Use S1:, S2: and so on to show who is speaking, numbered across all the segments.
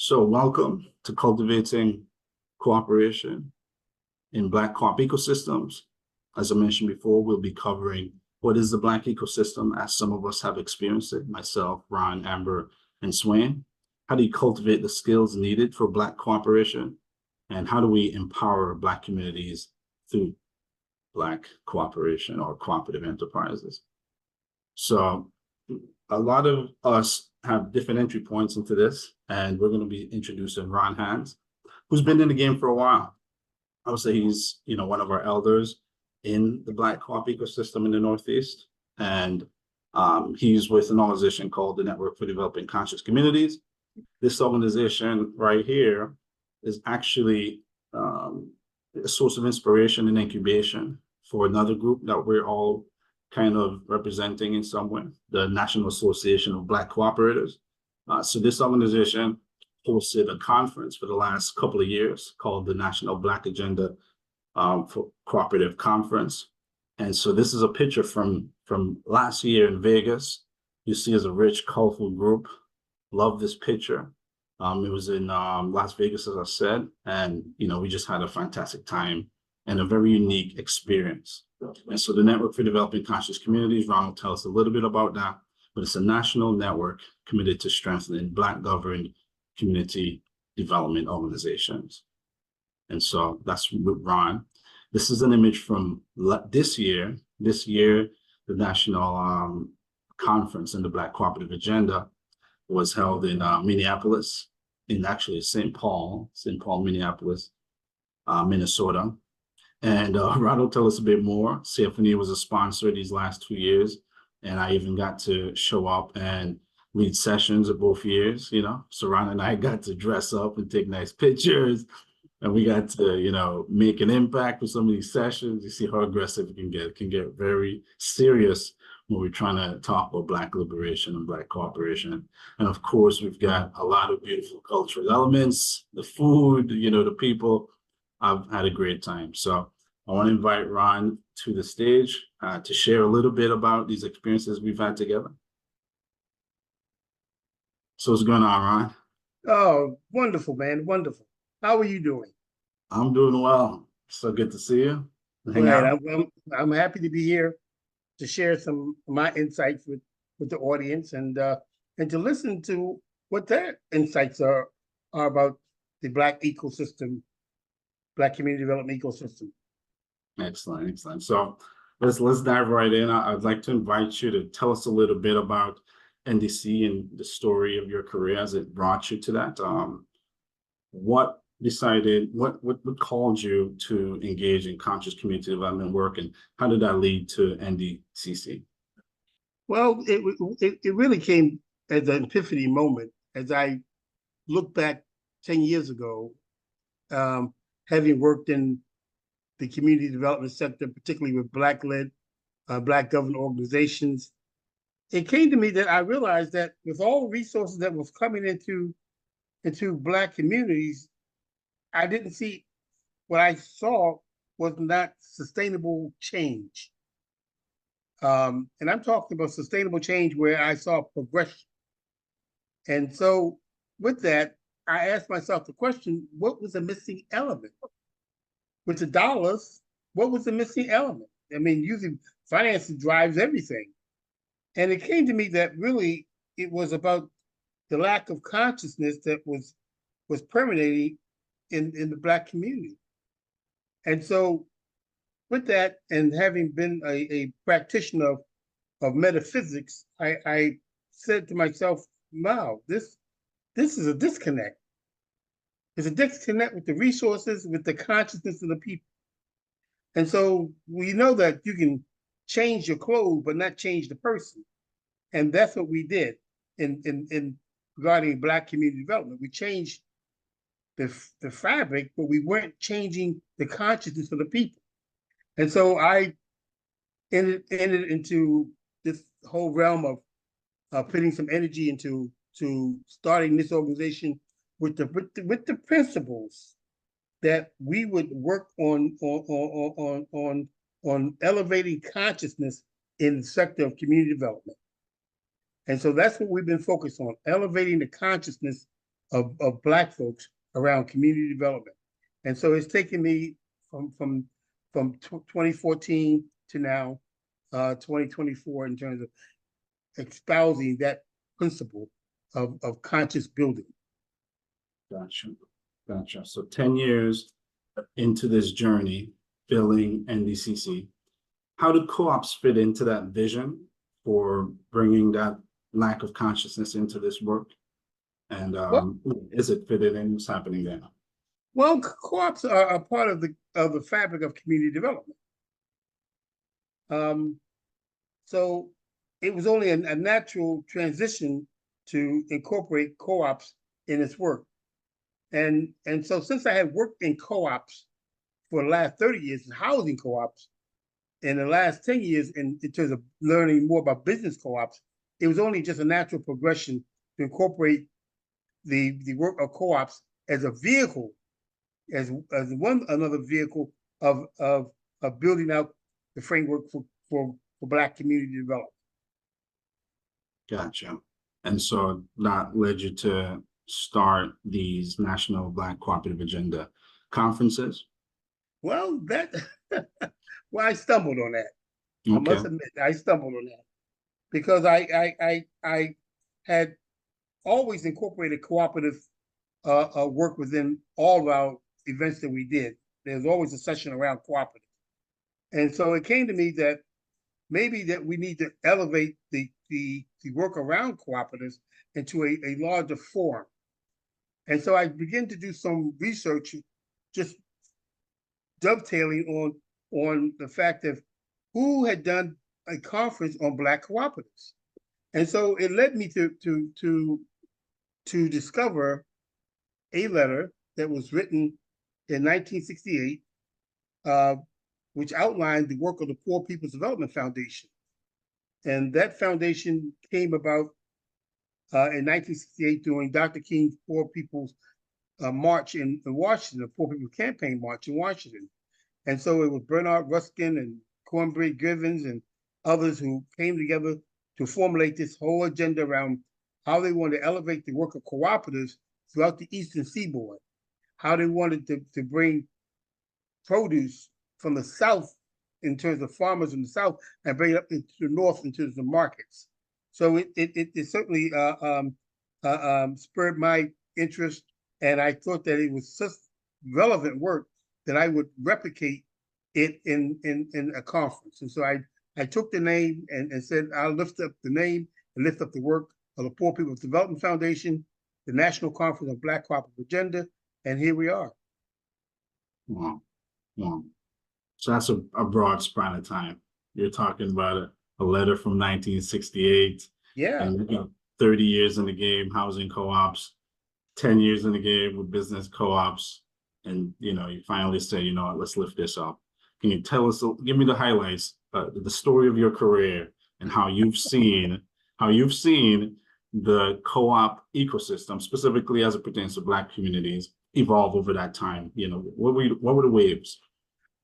S1: So welcome to Cultivating Cooperation in Black Co-op Ecosystems. As I mentioned before, we'll be covering what is the Black ecosystem as some of us have experienced it, myself, Ron, Amber, and Swain. How do you cultivate the skills needed for Black cooperation? And how do we empower Black communities through Black cooperation or cooperative enterprises? So a lot of us have different entry points into this, and we're going to be introducing Ron Hands, who's been in the game for a while. I would say he's, one of our elders in the Black co-op ecosystem in the Northeast, and he's with an organization called the Network for Developing Conscious Communities. This organization right here is actually a source of inspiration and incubation for another group that we're all kind of representing in some way, the National Association of Black Cooperators. So this organization hosted a conference for the last couple of years called the National Black Agenda for Cooperative Conference. And so this is a picture from last year in Vegas. You see as a rich, colorful group. Love this picture. It was in Las Vegas, as I said, and we just had a fantastic time and a very unique experience. And so the Network for Developing Conscious Communities, Ron will tell us a little bit about that, but it's a national network committed to strengthening Black governed community development organizations. And so that's with Ron. This is an image from this year. This year, the national conference in the Black Cooperative Agenda was held in Minneapolis, in actually St. Paul, Minneapolis, Minnesota. And Ron will tell us a bit more. CFNE was a sponsor these last 2 years, and I even got to show up and lead sessions of both years, So Ron and I got to dress up and take nice pictures, and we got to, make an impact with some of these sessions. You see how aggressive it can get. It can get very serious when we're trying to talk about Black liberation and Black cooperation. And of course, we've got a lot of beautiful cultural elements, the food, the people. I've had a great time. So I want to invite Ron to the stage to share a little bit about these experiences we've had together. So what's going on, Ron?
S2: Oh, wonderful, man. Wonderful. How are you doing?
S1: I'm doing well. So good to see you.
S2: Right. I'm happy to be here to share some of my insights with the audience and to listen to what their insights are about the Black ecosystem, Black community development ecosystem.
S1: Excellent. So let's dive right in. I'd like to invite you to tell us a little bit about NDC and the story of your career as it brought you to that. What called you to engage in conscious community development work, and how did that lead to NDCC?
S2: Well, it really came as an epiphany moment as I look back 10 years ago, having worked in the community development sector, particularly with Black-led, Black governed organizations. It came to me that I realized that with all the resources that was coming into Black communities, I didn't see what I saw was not sustainable change. And I'm talking about sustainable change where I saw progression. And so with that, I asked myself the question, what was the missing element? With the dollars, what was the missing element? I mean, usually finance drives everything. And it came to me that really it was about the lack of consciousness that was permeating in the Black community. And so with that, and having been a practitioner of metaphysics, I said to myself, wow, this is a disconnect. There's a disconnect with the resources, with the consciousness of the people. And so we know that you can change your clothes, but not change the person. And that's what we did in regarding Black community development. We changed the fabric, but we weren't changing the consciousness of the people. And so I entered into this whole realm of putting some energy into starting this organization with the principles that we would work on elevating consciousness in the sector of community development. And so that's what we've been focused on, elevating the consciousness of Black folks around community development. And so it's taken me from 2014 to now 2024 in terms of espousing that principle of conscious building.
S1: Gotcha. Gotcha. So 10 years into this journey, building NDCC, how do co-ops fit into that vision for bringing that lack of consciousness into this work? And is it fitted in? What's happening there?
S2: Well, co-ops are a part of the fabric of community development. So it was only a natural transition to incorporate co-ops in its work. And so since I have worked in co-ops for the last 30 years, in housing co-ops, in the last 10 years in terms of learning more about business co-ops, it was only just a natural progression to incorporate the work of co-ops as a vehicle, as another vehicle of building out the framework for Black community development.
S1: Gotcha. And so that led you to start these National Black Cooperative Agenda conferences?
S2: Well, well, I stumbled on that.
S1: Okay.
S2: I must admit, I stumbled on that because I had always incorporated cooperative work within all of our events that we did. There's always a session around cooperative. And so it came to me that maybe that we need to elevate the work around cooperatives into a larger forum. And so I began to do some research, just dovetailing on the fact of who had done a conference on Black cooperatives. And so it led me to discover a letter that was written in 1968, which outlined the work of the Poor People's Development Foundation. And that foundation came about in 1968 during Dr. King's Poor People's March in Washington, the Poor People Campaign March in Washington. And so it was Bernard Ruskin and Cornbread Givens and others who came together to formulate this whole agenda around how they wanted to elevate the work of cooperatives throughout the Eastern Seaboard, how they wanted to bring produce from the South in terms of farmers in the South and bring it up into the North in terms of markets. So it certainly spurred my interest, and I thought that it was such relevant work that I would replicate it in a conference. And so I took the name and said, I'll lift up the name and lift up the work of the Poor People's Development Foundation, the National Conference of Black Cooperative Agenda, and here we are.
S1: Wow. Wow. So that's a broad span of time. You're talking about a letter from 1968.
S2: Yeah.
S1: And 30 years in the game, housing co-ops, 10 years in the game with business co-ops. And, you finally say, what, let's lift this up. Can you tell us, give me the highlights, the story of your career and how you've seen the co-op ecosystem, specifically as it pertains to Black communities, evolve over that time? What were the waves?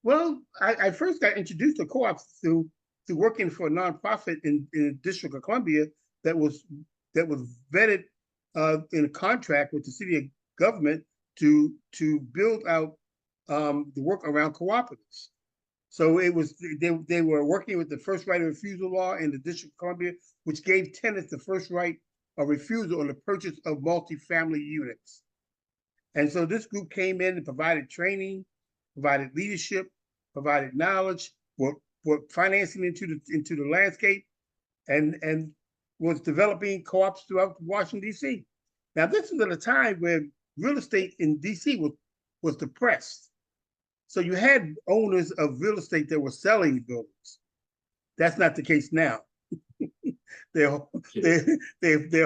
S2: Well, I first got introduced to co-ops through working for a nonprofit in the District of Columbia that was vetted in a contract with the city government to build out the work around cooperatives. So it was they were working with the first right of refusal law in the District of Columbia, which gave tenants the first right of refusal on the purchase of multifamily units. And so this group came in and provided training, provided leadership, provided knowledge, were financing into the landscape, and was developing co-ops throughout Washington, D.C. Now, this was at a time where real estate in D.C. was depressed. So you had owners of real estate that were selling buildings. That's not the case now. they're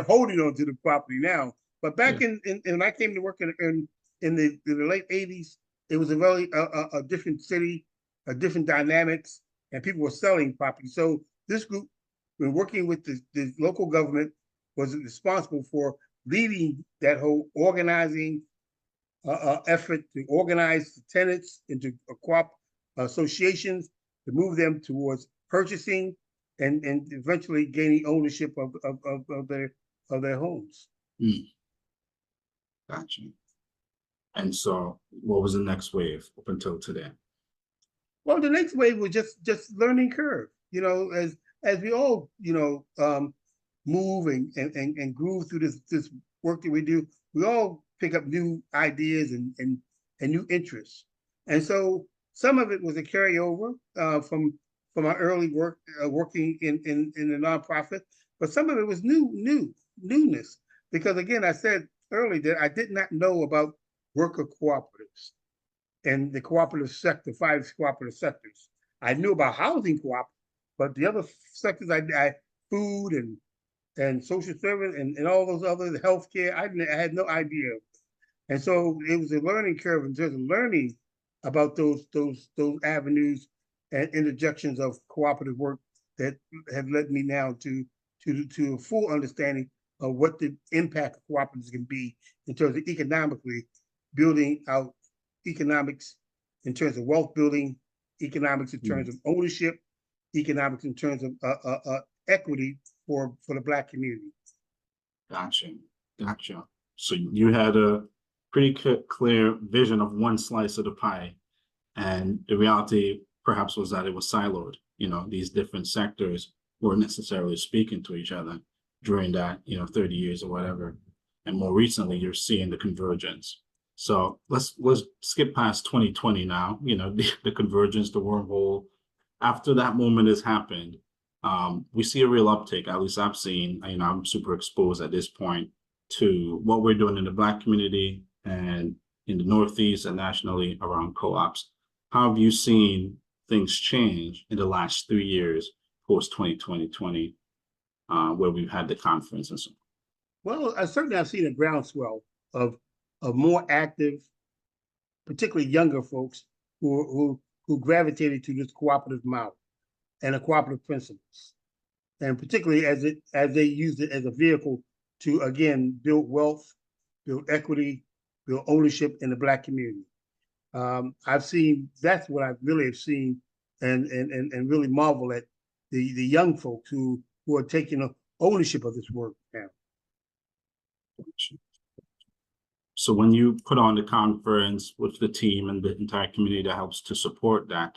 S2: holding on to the property now. But back in when I came to work in the late 80s, it was a different city, a different dynamics, and people were selling property. So this group, when working with the local government, was responsible for leading that whole organizing effort to organize the tenants into co-op associations, to move them towards purchasing and eventually gaining ownership of their homes.
S1: Mm. Gotcha. And so what was the next wave up until today?
S2: Well, the next wave was just learning curve. As we all move and groove through this work that we do, we all pick up new ideas and new interests. And so some of it was a carryover from our early work working in the nonprofit, but some of it was newness. Because again, I said earlier that I did not know about worker cooperatives and the cooperative sector, 5 cooperative sectors. I knew about housing co-op, but the other sectors, I food and social service and all those other healthcare, I had no idea. And so it was a learning curve in terms of learning about those avenues and interjections of cooperative work that have led me now to a full understanding of what the impact of cooperatives can be in terms of economically building out economics in terms of wealth building, economics in terms of ownership, economics in terms of equity for the Black community.
S1: Gotcha. So you had a pretty clear vision of one slice of the pie, and the reality perhaps was that it was siloed. These different sectors weren't necessarily speaking to each other during that 30 years or whatever. And more recently, you're seeing the convergence. So let's skip past 2020 now. The convergence, the wormhole. After that moment has happened, we see a real uptake. At least I've seen. I'm super exposed at this point to what we're doing in the Black community and in the Northeast and nationally around co-ops. How have you seen things change in the last 3 years post 2020, where we've had the conference and so on?
S2: Well, I've seen a groundswell of more active, particularly younger folks who gravitated to this cooperative model and the cooperative principles, and particularly as they used it as a vehicle to again build wealth, build equity, build ownership in the Black community. That's what I really have seen, and really marvel at the young folks who are taking ownership of this work now.
S1: So when you put on the conference with the team and the entire community that helps to support that,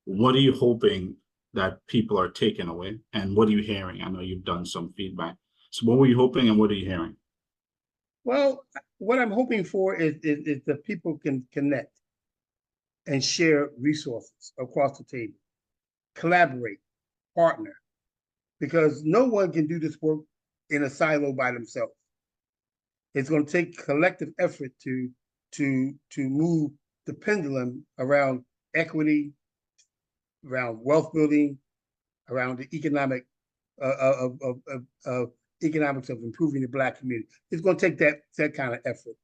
S1: what are you hoping that people are taking away, and what are you hearing? I know you've done some feedback. So what were you hoping and what are you hearing?
S2: Well, what I'm hoping for is that people can connect and share resources across the table, collaborate, partner, because no one can do this work in a silo by themselves. It's going to take collective effort to move the pendulum around equity, around wealth building, around the economic economics of improving the Black community. It's going to take that kind of effort.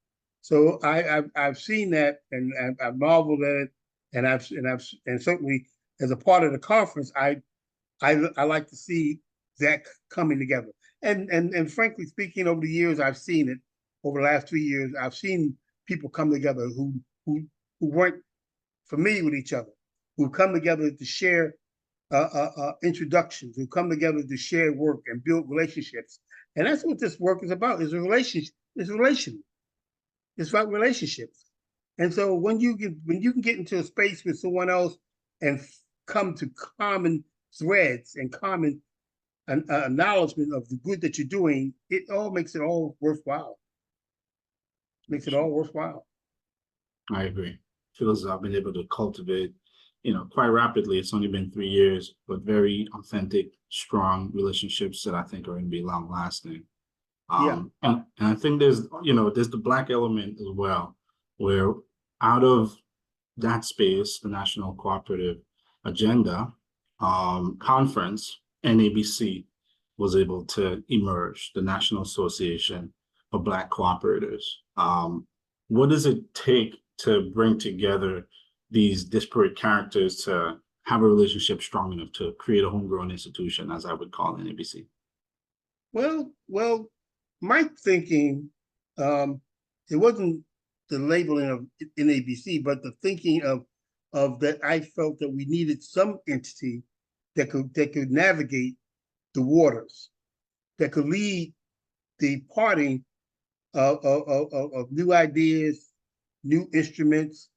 S2: So I've seen that, and I've marveled at it, and certainly as a part of the conference, I like to see that coming together. And frankly speaking, over the years, I've seen it. Over the last 3 years, I've seen people come together who weren't familiar with each other, who come together to share introductions, who come together to share work and build relationships. And that's what this work is about, is a relationship. It's relational. It's about relationships. And so when you can get into a space with someone else and come to common threads and common acknowledgement of the good that you're doing, it all makes it all worthwhile. Makes it all worthwhile.
S1: I agree. Feels I've been able to cultivate, quite rapidly. It's only been 3 years, but very authentic, strong relationships that I think are going to be long lasting. And I think there's the Black element as well, where out of that space, the National Cooperative Agenda Conference, NABC was able to emerge, the National Association of Black Cooperators. What does it take to bring together these disparate characters to have a relationship strong enough to create a homegrown institution, as I would call NABC?
S2: Well, my thinking, it wasn't the labeling of NABC, but the thinking of that I felt that we needed some entity that could navigate the waters, that could lead the parting of new ideas, new instruments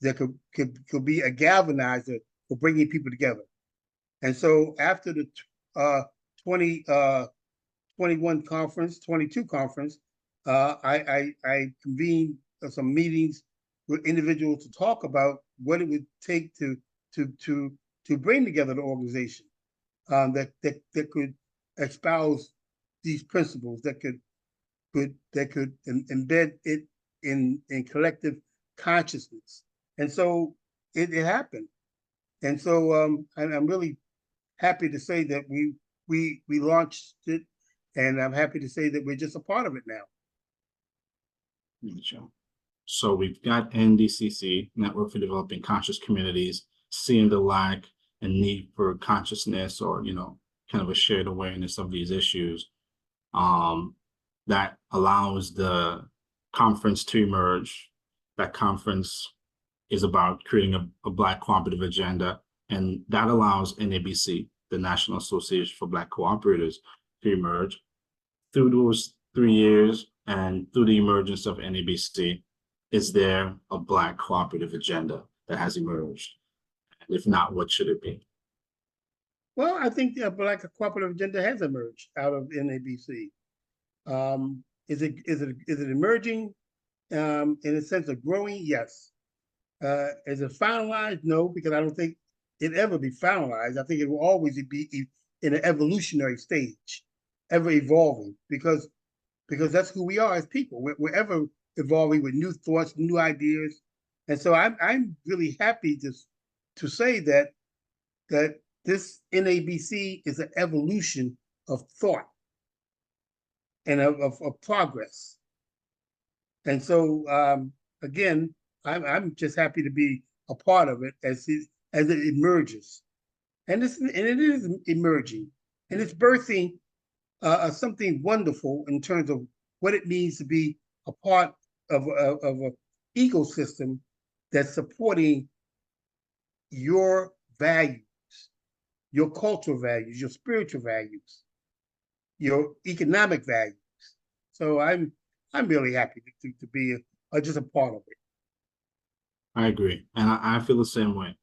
S2: that could be a galvanizer for bringing people together. And so after the 21 conference, 22 conference, I convened some meetings with individuals to talk about what it would take to bring together the organization that could espouse these principles, that could embed it in collective consciousness. And so it happened. And so I'm really happy to say that we launched it, and I'm happy to say that we're just a part of it now.
S1: So we've got NDCC, Network for Developing Conscious Communities, seeing the lack and need for consciousness, or kind of a shared awareness of these issues. That allows the conference to emerge. That conference is about creating a Black cooperative agenda, and that allows NABC, the National Association for Black Cooperators, to emerge. Through those 3 years and through the emergence of NABC, is there a Black cooperative agenda that has emerged? If not, what should it be?
S2: Well, I think the Black cooperative agenda has emerged out of NABC. Is it emerging in a sense of growing? Yes. Is it finalized? No, because I don't think it ever be finalized. I think it will always be in an evolutionary stage, ever evolving, because that's who we are as people. We're ever evolving with new thoughts, new ideas, and so I'm really happy to say that this NABC is an evolution of thought and of progress. And so again, I'm just happy to be a part of it as it emerges, and it is emerging, and it's birthing something wonderful in terms of what it means to be a part of an ecosystem that's supporting your values, your cultural values, your spiritual values, your economic values. So I'm really happy to be just a part of it.
S1: I agree, and I feel the same way.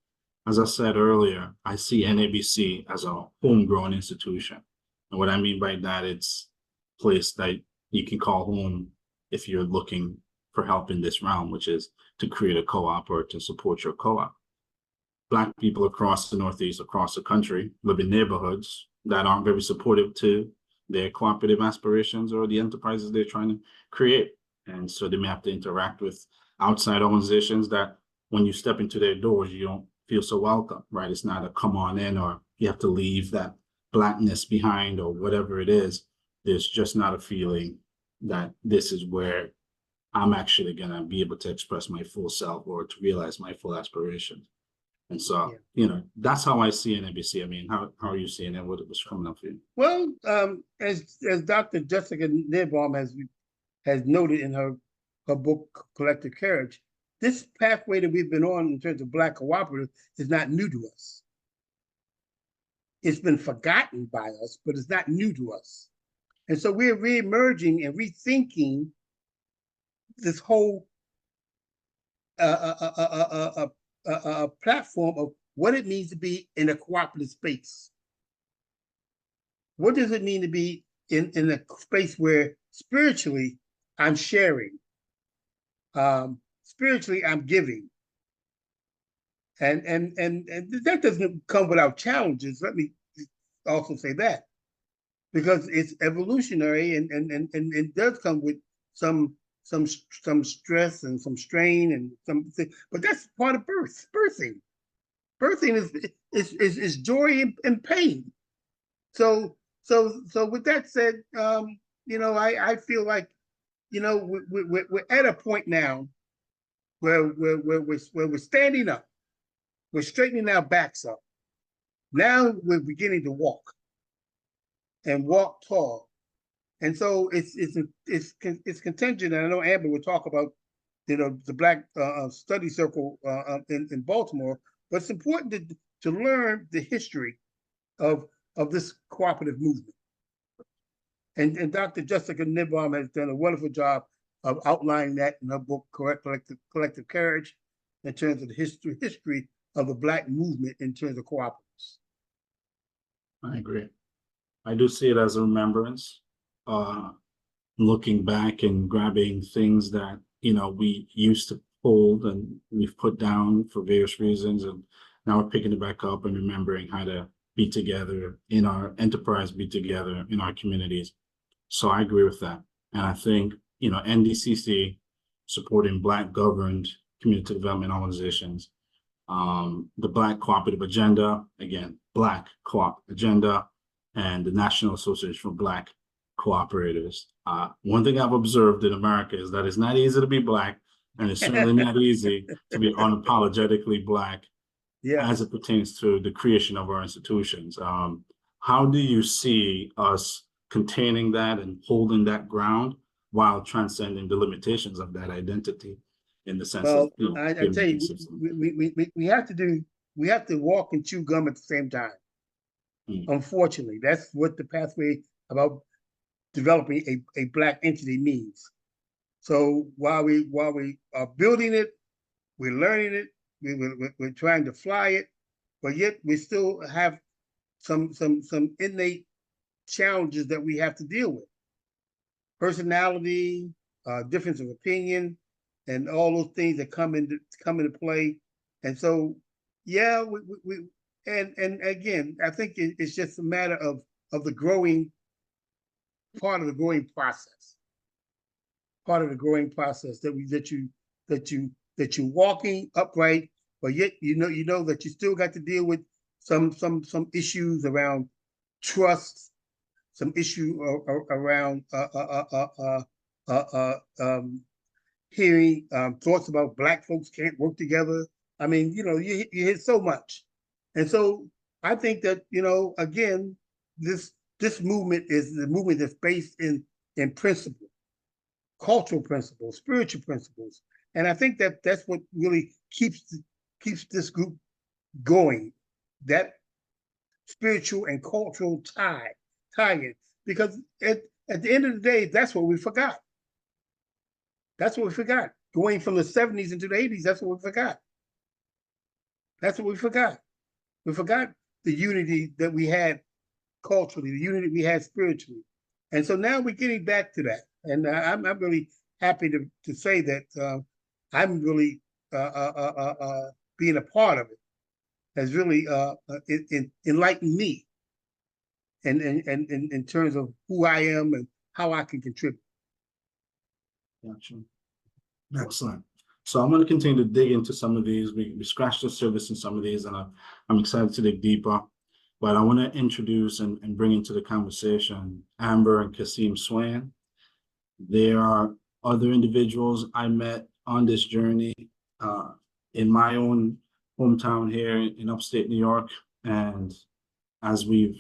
S1: As I said earlier, I see NABC as a homegrown institution. And what I mean by that, it's a place that you can call home if you're looking for help in this realm, which is to create a co-op or to support your co-op. Black people across the Northeast, across the country, live in neighborhoods that aren't very supportive to their cooperative aspirations or the enterprises they're trying to create. And so they may have to interact with outside organizations that when you step into their doors, you don't feel so welcome, right? It's not a come on in, or you have to leave that Blackness behind, or whatever it is. There's just not a feeling that this is where I'm actually going to be able to express my full self or to realize my full aspirations. And so, that's how I see NABC. I mean, how are you seeing it? What's coming up for you?
S2: Well, as Dr. Jessica Nibbaum has noted in her book, Collective Courage, this pathway that we've been on in terms of Black cooperatives is not new to us. It's been forgotten by us, but it's not new to us. And so we're re-emerging and rethinking this whole platform of what it means to be in a cooperative space. What does it mean to be in a space where spiritually I'm sharing, spiritually I'm giving, and that doesn't come without challenges. Let me also say that, because it's evolutionary and it does come with some stress and some strain and something, but that's part of birthing. Birthing is joy and pain. So with that said, I feel like we're at a point now where we're standing up, we're straightening our backs up. Now we're beginning to walk and walk tall. And so it's contingent. And I know Amber will talk about the Black Study Circle in Baltimore, but it's important to learn the history of this cooperative movement. And Dr. Jessica Nibbaum has done a wonderful job of outlining that in her book, Collective Courage, in terms of the history of the Black movement in terms of cooperatives.
S1: I agree. I do see it as a remembrance, looking back and grabbing things that, you know, we used to hold and we've put down for various reasons. And now we're picking it back up and remembering how to be together in our enterprise, be together in our communities. So I agree with that. And I think, you know, NDCC supporting Black governed community development organizations, the Black Cooperative Agenda, again, Black Co-op Agenda, and the National Association for Black Cooperators. One thing I've observed in America is that it's not easy to be Black, and it's certainly not easy to be unapologetically Black as it pertains to the creation of our institutions. How do you see us containing that and holding that ground while transcending the limitations of that identity in the sense of, you know,
S2: I tell you, we have to walk and chew gum at the same time. Unfortunately, that's what the pathway about developing a Black entity means. So while we are building it, we're learning it, we're trying to fly it, but yet we still have some innate challenges that we have to deal with. Personality, difference of opinion, and all those things that come into play. And so, yeah, and again, I think it's just a matter of the growing part of the growing process. Part of the growing process that you're walking upright, but yet you know that you still got to deal with some issues around trust, some issue around hearing thoughts about Black folks can't work together. I mean, you know, you hear so much. And so I think that, you know, again, this movement is the movement that's based in principle, cultural principles, spiritual principles. And I think that that's what really keeps this group going, that spiritual and cultural tie in. Because at the end of the day, that's what we forgot. That's what we forgot. Going from the 70s into the 80s, that's what we forgot. That's what we forgot. We forgot the unity that we had culturally, the unity we had spiritually. And so now we're getting back to that. And I'm really happy to say that I'm really being a part of it has really enlightened me and in terms of who I am and how I can contribute.
S1: Gotcha. Excellent. So I'm going to continue to dig into some of these. We scratched the surface in some of these, and I'm excited to dig deeper. But I want to introduce and bring into the conversation Amber and Kasim Swan. There are other individuals I met on this journey in my own hometown here in upstate New York. And as we've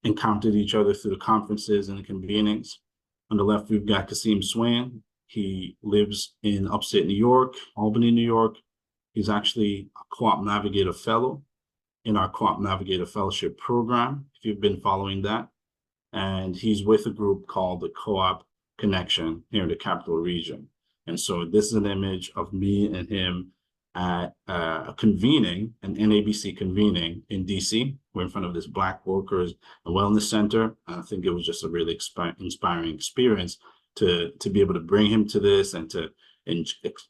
S1: encountered each other through the conferences and the convenings, on the left, we've got Kasim Swan. He lives in upstate New York, Albany, New York. He's actually a Co-op Navigator Fellow in our Co-op Navigator Fellowship program, if you've been following that. And he's with a group called the Co-op Cnxn here in the Capital Region. And so this is an image of me and him at a convening, an NABC convening in DC. We're in front of this Black Workers and Wellness Center. I think it was just a really inspiring experience to be able to bring him to this and to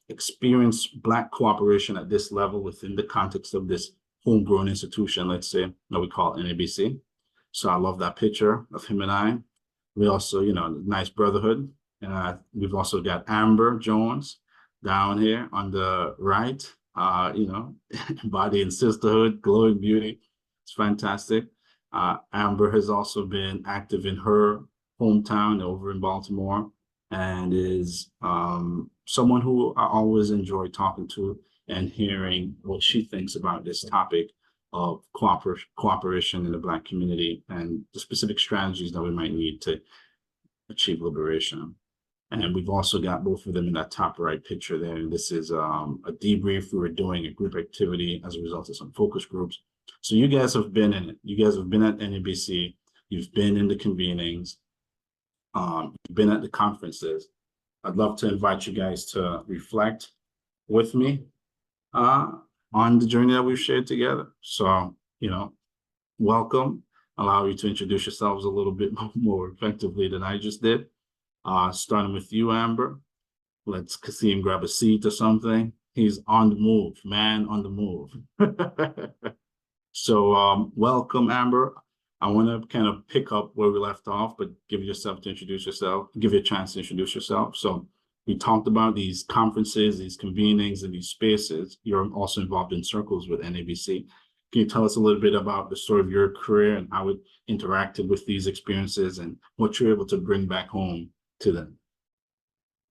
S1: experience Black cooperation at this level within the context of this homegrown institution, let's say, that we call NABC. So I love that picture of him and I. We also, you know, nice brotherhood. And we've also got Amber Jones down here on the right, you know, body and sisterhood, glowing beauty. It's fantastic. Amber has also been active in her hometown over in Baltimore and is someone who I always enjoy talking to and hearing what she thinks about this topic of cooperation in the Black community and the specific strategies that we might need to achieve liberation. And we've also got both of them in that top right picture there. And this is a debrief. We were doing a group activity as a result of some focus groups. So you guys have been in it. You guys have been at NABC. You've been in the convenings. You've been at the conferences. I'd love to invite you guys to reflect with me on the journey that we've shared together. So, welcome. Allow you to introduce yourselves a little bit more effectively than I just did. Starting with you, Amber. Let's see him grab a seat or something. He's on the move, man, on the move. So welcome, Amber. I want to kind of pick up where we left off, but give you a chance to introduce yourself. So we talked about these conferences, these convenings, and these spaces. You're also involved in circles with NABC. Can you tell us a little bit about the story of your career and how it interacted with these experiences and what you're able to bring back home to them?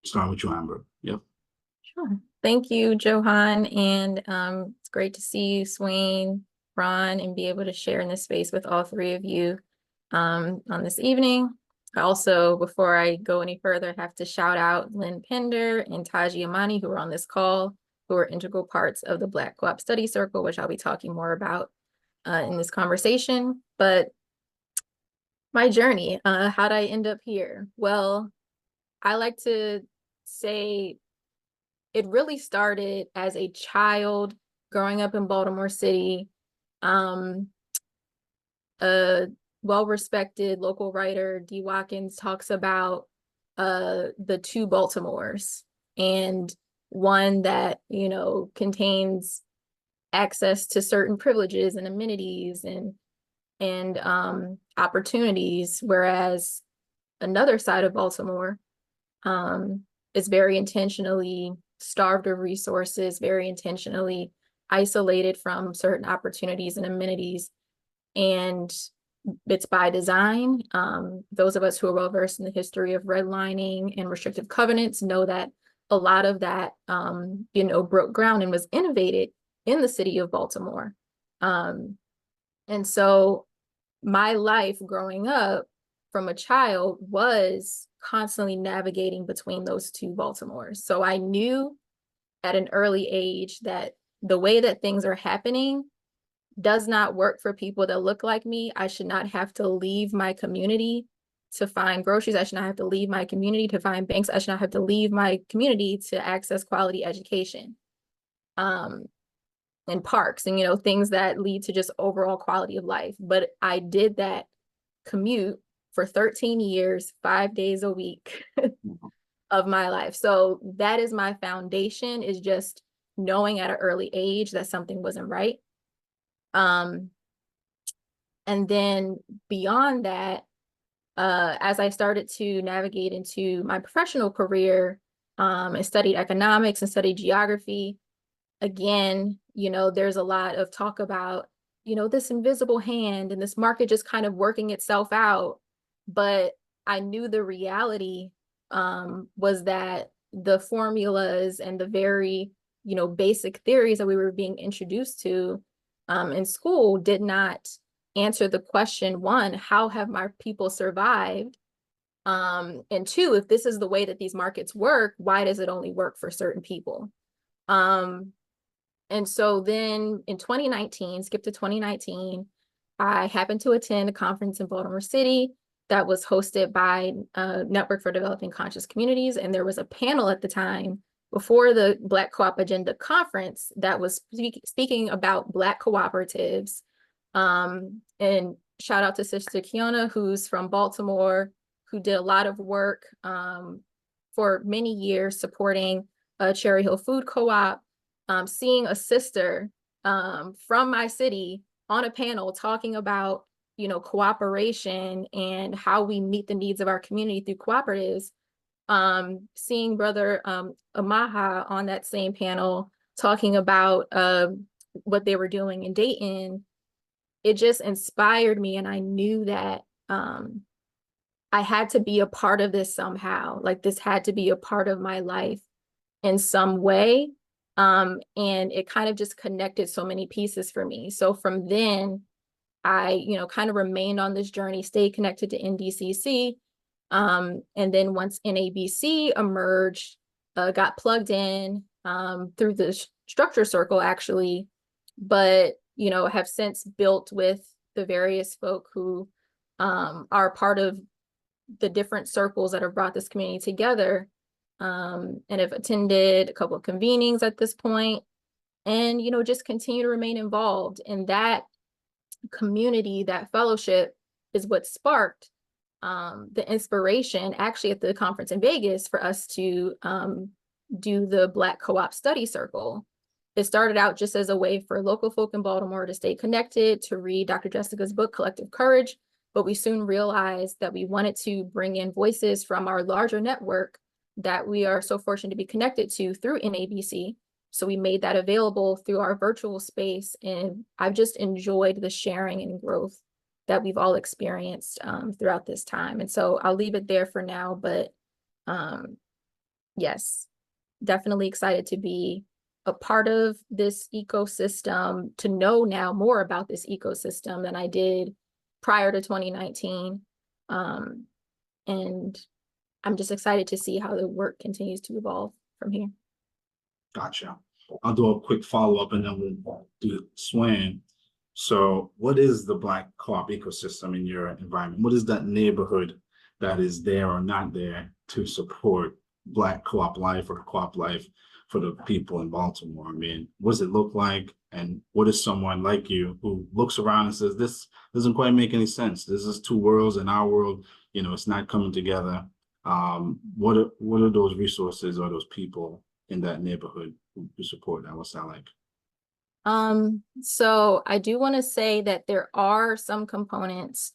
S1: Start with you, Amber. Yep.
S3: Sure. Thank you, Johan. And it's great to see you, Swain, Ron, and be able to share in this space with all three of you on this evening. I also, before I go any further, have to shout out Lynn Pender and Taji Amani, who are on this call, who are integral parts of the Black Co-op Study Circle, which I'll be talking more about in this conversation. But my journey, how'd I end up here? Well, I like to say it really started as a child growing up in Baltimore City. A well-respected local writer, Dee Watkins, talks about the two Baltimores, and one that, contains access to certain privileges and amenities and opportunities, whereas another side of Baltimore is very intentionally starved of resources, very intentionally isolated from certain opportunities and amenities. And it's by design. Those of us who are well versed in the history of redlining and restrictive covenants know that a lot of that, broke ground and was innovated in the city of Baltimore. And so my life growing up from a child was constantly navigating between those two Baltimores. So I knew at an early age that the way that things are happening does not work for people that look like me. I should not have to leave my community to find groceries. I should not have to leave my community to find banks. I should not have to leave my community to access quality education and parks and, things that lead to just overall quality of life. But I did that commute for 13 years, 5 days a week of my life. So that is my foundation, is just knowing at an early age that something wasn't right. And then beyond that, as I started to navigate into my professional career, I studied economics and studied geography. Again, there's a lot of talk about, this invisible hand and this market just kind of working itself out. But I knew the reality was that the formulas and the very, basic theories that we were being introduced to in school did not answer the question, one, how have my people survived? And two, if this is the way that these markets work, why does it only work for certain people? And so then in 2019, skip to 2019, I happened to attend a conference in Baltimore City that was hosted by Network for Developing Conscious Communities. And there was a panel at the time before the Black Co-op Agenda Conference that was speaking about Black cooperatives. And shout out to Sister Kiona, who's from Baltimore, who did a lot of work for many years supporting Cherry Hill Food Co-op. Seeing a sister from my city on a panel talking about, cooperation and how we meet the needs of our community through cooperatives. Seeing Brother Amaha on that same panel talking about what they were doing in Dayton, it just inspired me. And I knew that I had to be a part of this somehow. Like, this had to be a part of my life in some way. And it kind of just connected so many pieces for me. So from then, I, kind of remained on this journey, stayed connected to NDCC. And then once NABC emerged, got plugged in through the structure circle, actually, but, have since built with the various folk who are part of the different circles that have brought this community together. and have attended a couple of convenings at this point, and, you know, just continue to remain involved. And that community, that fellowship is what sparked the inspiration actually at the conference in Vegas for us to do the Black Co-op Study Circle. It started out just as a way for local folk in Baltimore to stay connected, to read Dr. Jessica's book, Collective Courage, but we soon realized that we wanted to bring in voices from our larger network that we are so fortunate to be connected to through NABC. So we made that available through our virtual space, and I've just enjoyed the sharing and growth that we've all experienced throughout this time. And so I'll leave it there for now, but yes, definitely excited to be a part of this ecosystem, to know now more about this ecosystem than I did prior to 2019. And I'm just excited to see how the work continues to evolve from here.
S1: Gotcha. I'll do a quick follow-up and then we'll do Swan. So what is the Black co-op ecosystem in your environment? What is that neighborhood that is there or not there to support Black co-op life or co-op life for the people in Baltimore? I mean, what does it look like? And what is someone like you who looks around and says, this doesn't quite make any sense. This is two worlds, and our world, you know, it's not coming together. What are those resources or those people in that neighborhood who support that? What's that like?
S3: So I do want to say that there are some components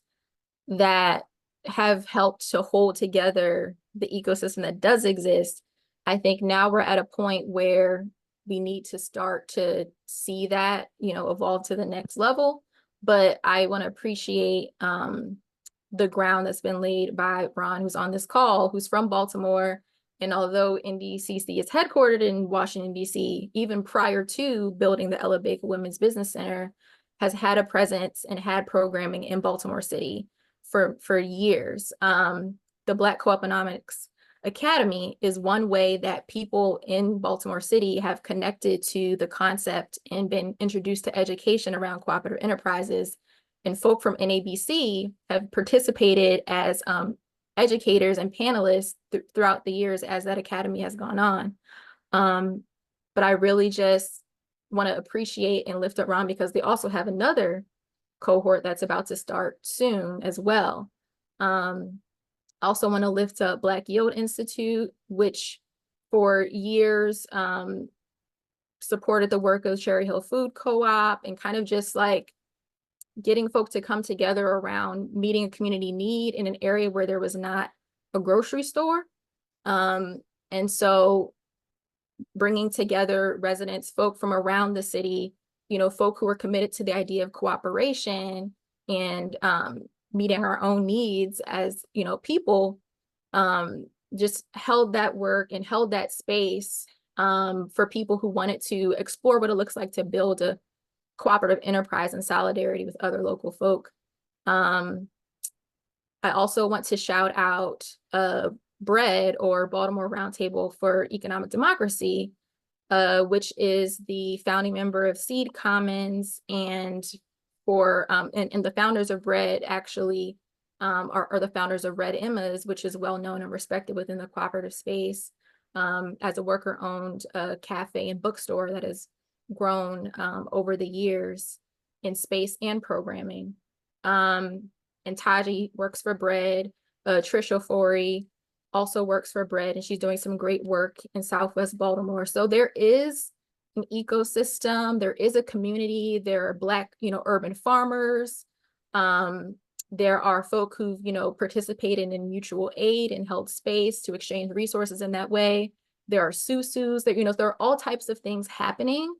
S3: that have helped to hold together the ecosystem that does exist. I think now we're at a point where we need to start to see that, you know, evolve to the next level. But I want to appreciate the ground that's been laid by Ron, who's on this call, who's from Baltimore. And although NDCC is headquartered in Washington, D.C., even prior to building the Ella Baker Women's Business Center, has had a presence and had programming in Baltimore City for years. The Black Co-opinomics Academy is one way that people in Baltimore City have connected to the concept and been introduced to education around cooperative enterprises. And folk from NABC have participated as educators and panelists throughout the years as that academy has gone on. But I really just want to appreciate and lift up Ron, because they also have another cohort that's about to start soon as well. Also want to lift up Black Yield Institute, which for years supported the work of Cherry Hill Food Co-op and kind of just like getting folk to come together around meeting a community need in an area where there was not a grocery store. And so bringing together residents, folk from around the city, you know, folk who are committed to the idea of cooperation and meeting our own needs as, you know, people, just held that work and held that space for people who wanted to explore what it looks like to build a cooperative enterprise in solidarity with other local folk. I also want to shout out BREAD, or Baltimore Roundtable for Economic Democracy, which is the founding member of Seed Commons, and for and the founders of BREAD actually are the founders of Red Emma's, which is well known and respected within the cooperative space as a worker-owned cafe and bookstore that has grown over the years in space and programming. And Taji works for BREAD. Trisha Forey also works for BREAD, and she's doing some great work in Southwest Baltimore. So there is an ecosystem, there is a community, there are Black, you know, urban farmers. There are folk who've, you know, participated in mutual aid and held space to exchange resources in that way. There are susus, that, you know, there are all types of things happening.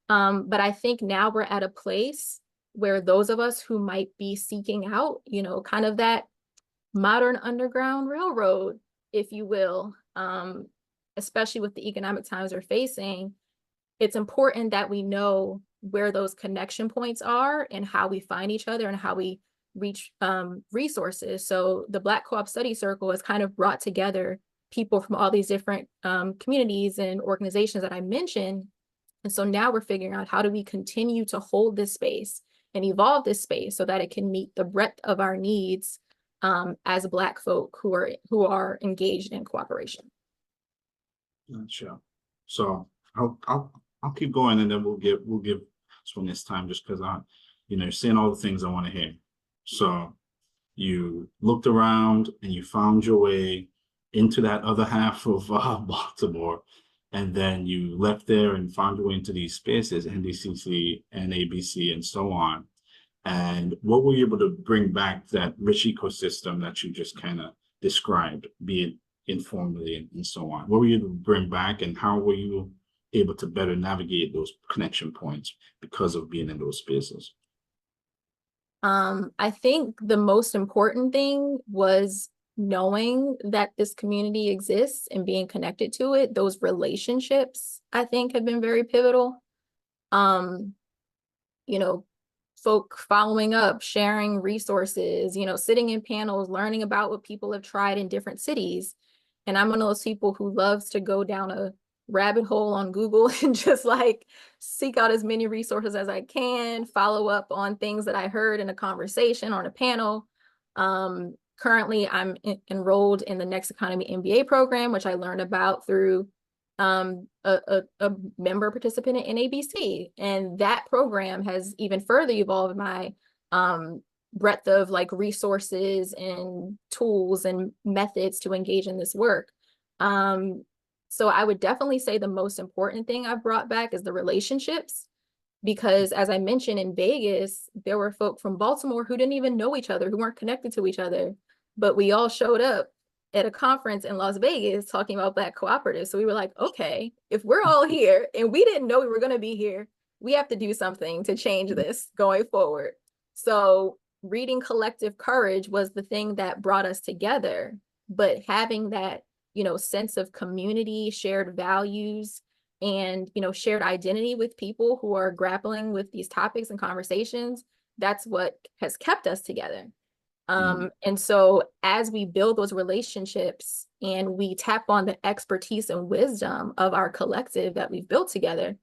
S3: But I think now we're at a place where those of us who might be seeking out, you know, kind of that modern underground railroad, if you will, especially with the economic times we're facing, it's important that we know where those connection points are and how we find each other and how we reach resources. So the Black Co-op Study Circle has kind of brought together people from all these different communities and organizations that I mentioned. And so now we're figuring out, how do we continue to hold this space and evolve this space so that it can meet the breadth of our needs as Black folk who are engaged in cooperation.
S1: Gotcha. So I'll keep going, and then we'll give Swin this time, just because you're saying all the things I want to hear. So you looked around and you found your way into that other half of Baltimore, and then you left there and found your way into these spaces, NDCC, NABC, and so on. And what were you able to bring back that rich ecosystem that you just kind of described, be it informally and so on? What were you able to bring back, and how were you able to better navigate those connection points because of being in those spaces?
S3: I think the most important thing was knowing that this community exists and being connected to it. Those relationships, I think, have been very pivotal. Folk following up, sharing resources, sitting in panels, learning about what people have tried in different cities. And I'm one of those people who loves to go down a rabbit hole on Google and just like seek out as many resources as I can, follow up on things that I heard in a conversation or in a panel. Currently, I'm enrolled in the Next Economy MBA program, which I learned about through a member participant in NABC. And that program has even further evolved my breadth of like resources and tools and methods to engage in this work. So I would definitely say the most important thing I've brought back is the relationships, because as I mentioned, in Vegas, there were folk from Baltimore who didn't even know each other, who weren't connected to each other, but we all showed up at a conference in Las Vegas talking about Black cooperatives. So we were like, okay, if we're all here and we didn't know we were going to be here, we have to do something to change this going forward. So reading Collective Courage was the thing that brought us together, but having that sense of community, shared values, and shared identity with people who are grappling with these topics and conversations, that's what has kept us together. And so as we build those relationships and we tap on the expertise and wisdom of our collective that we've built together,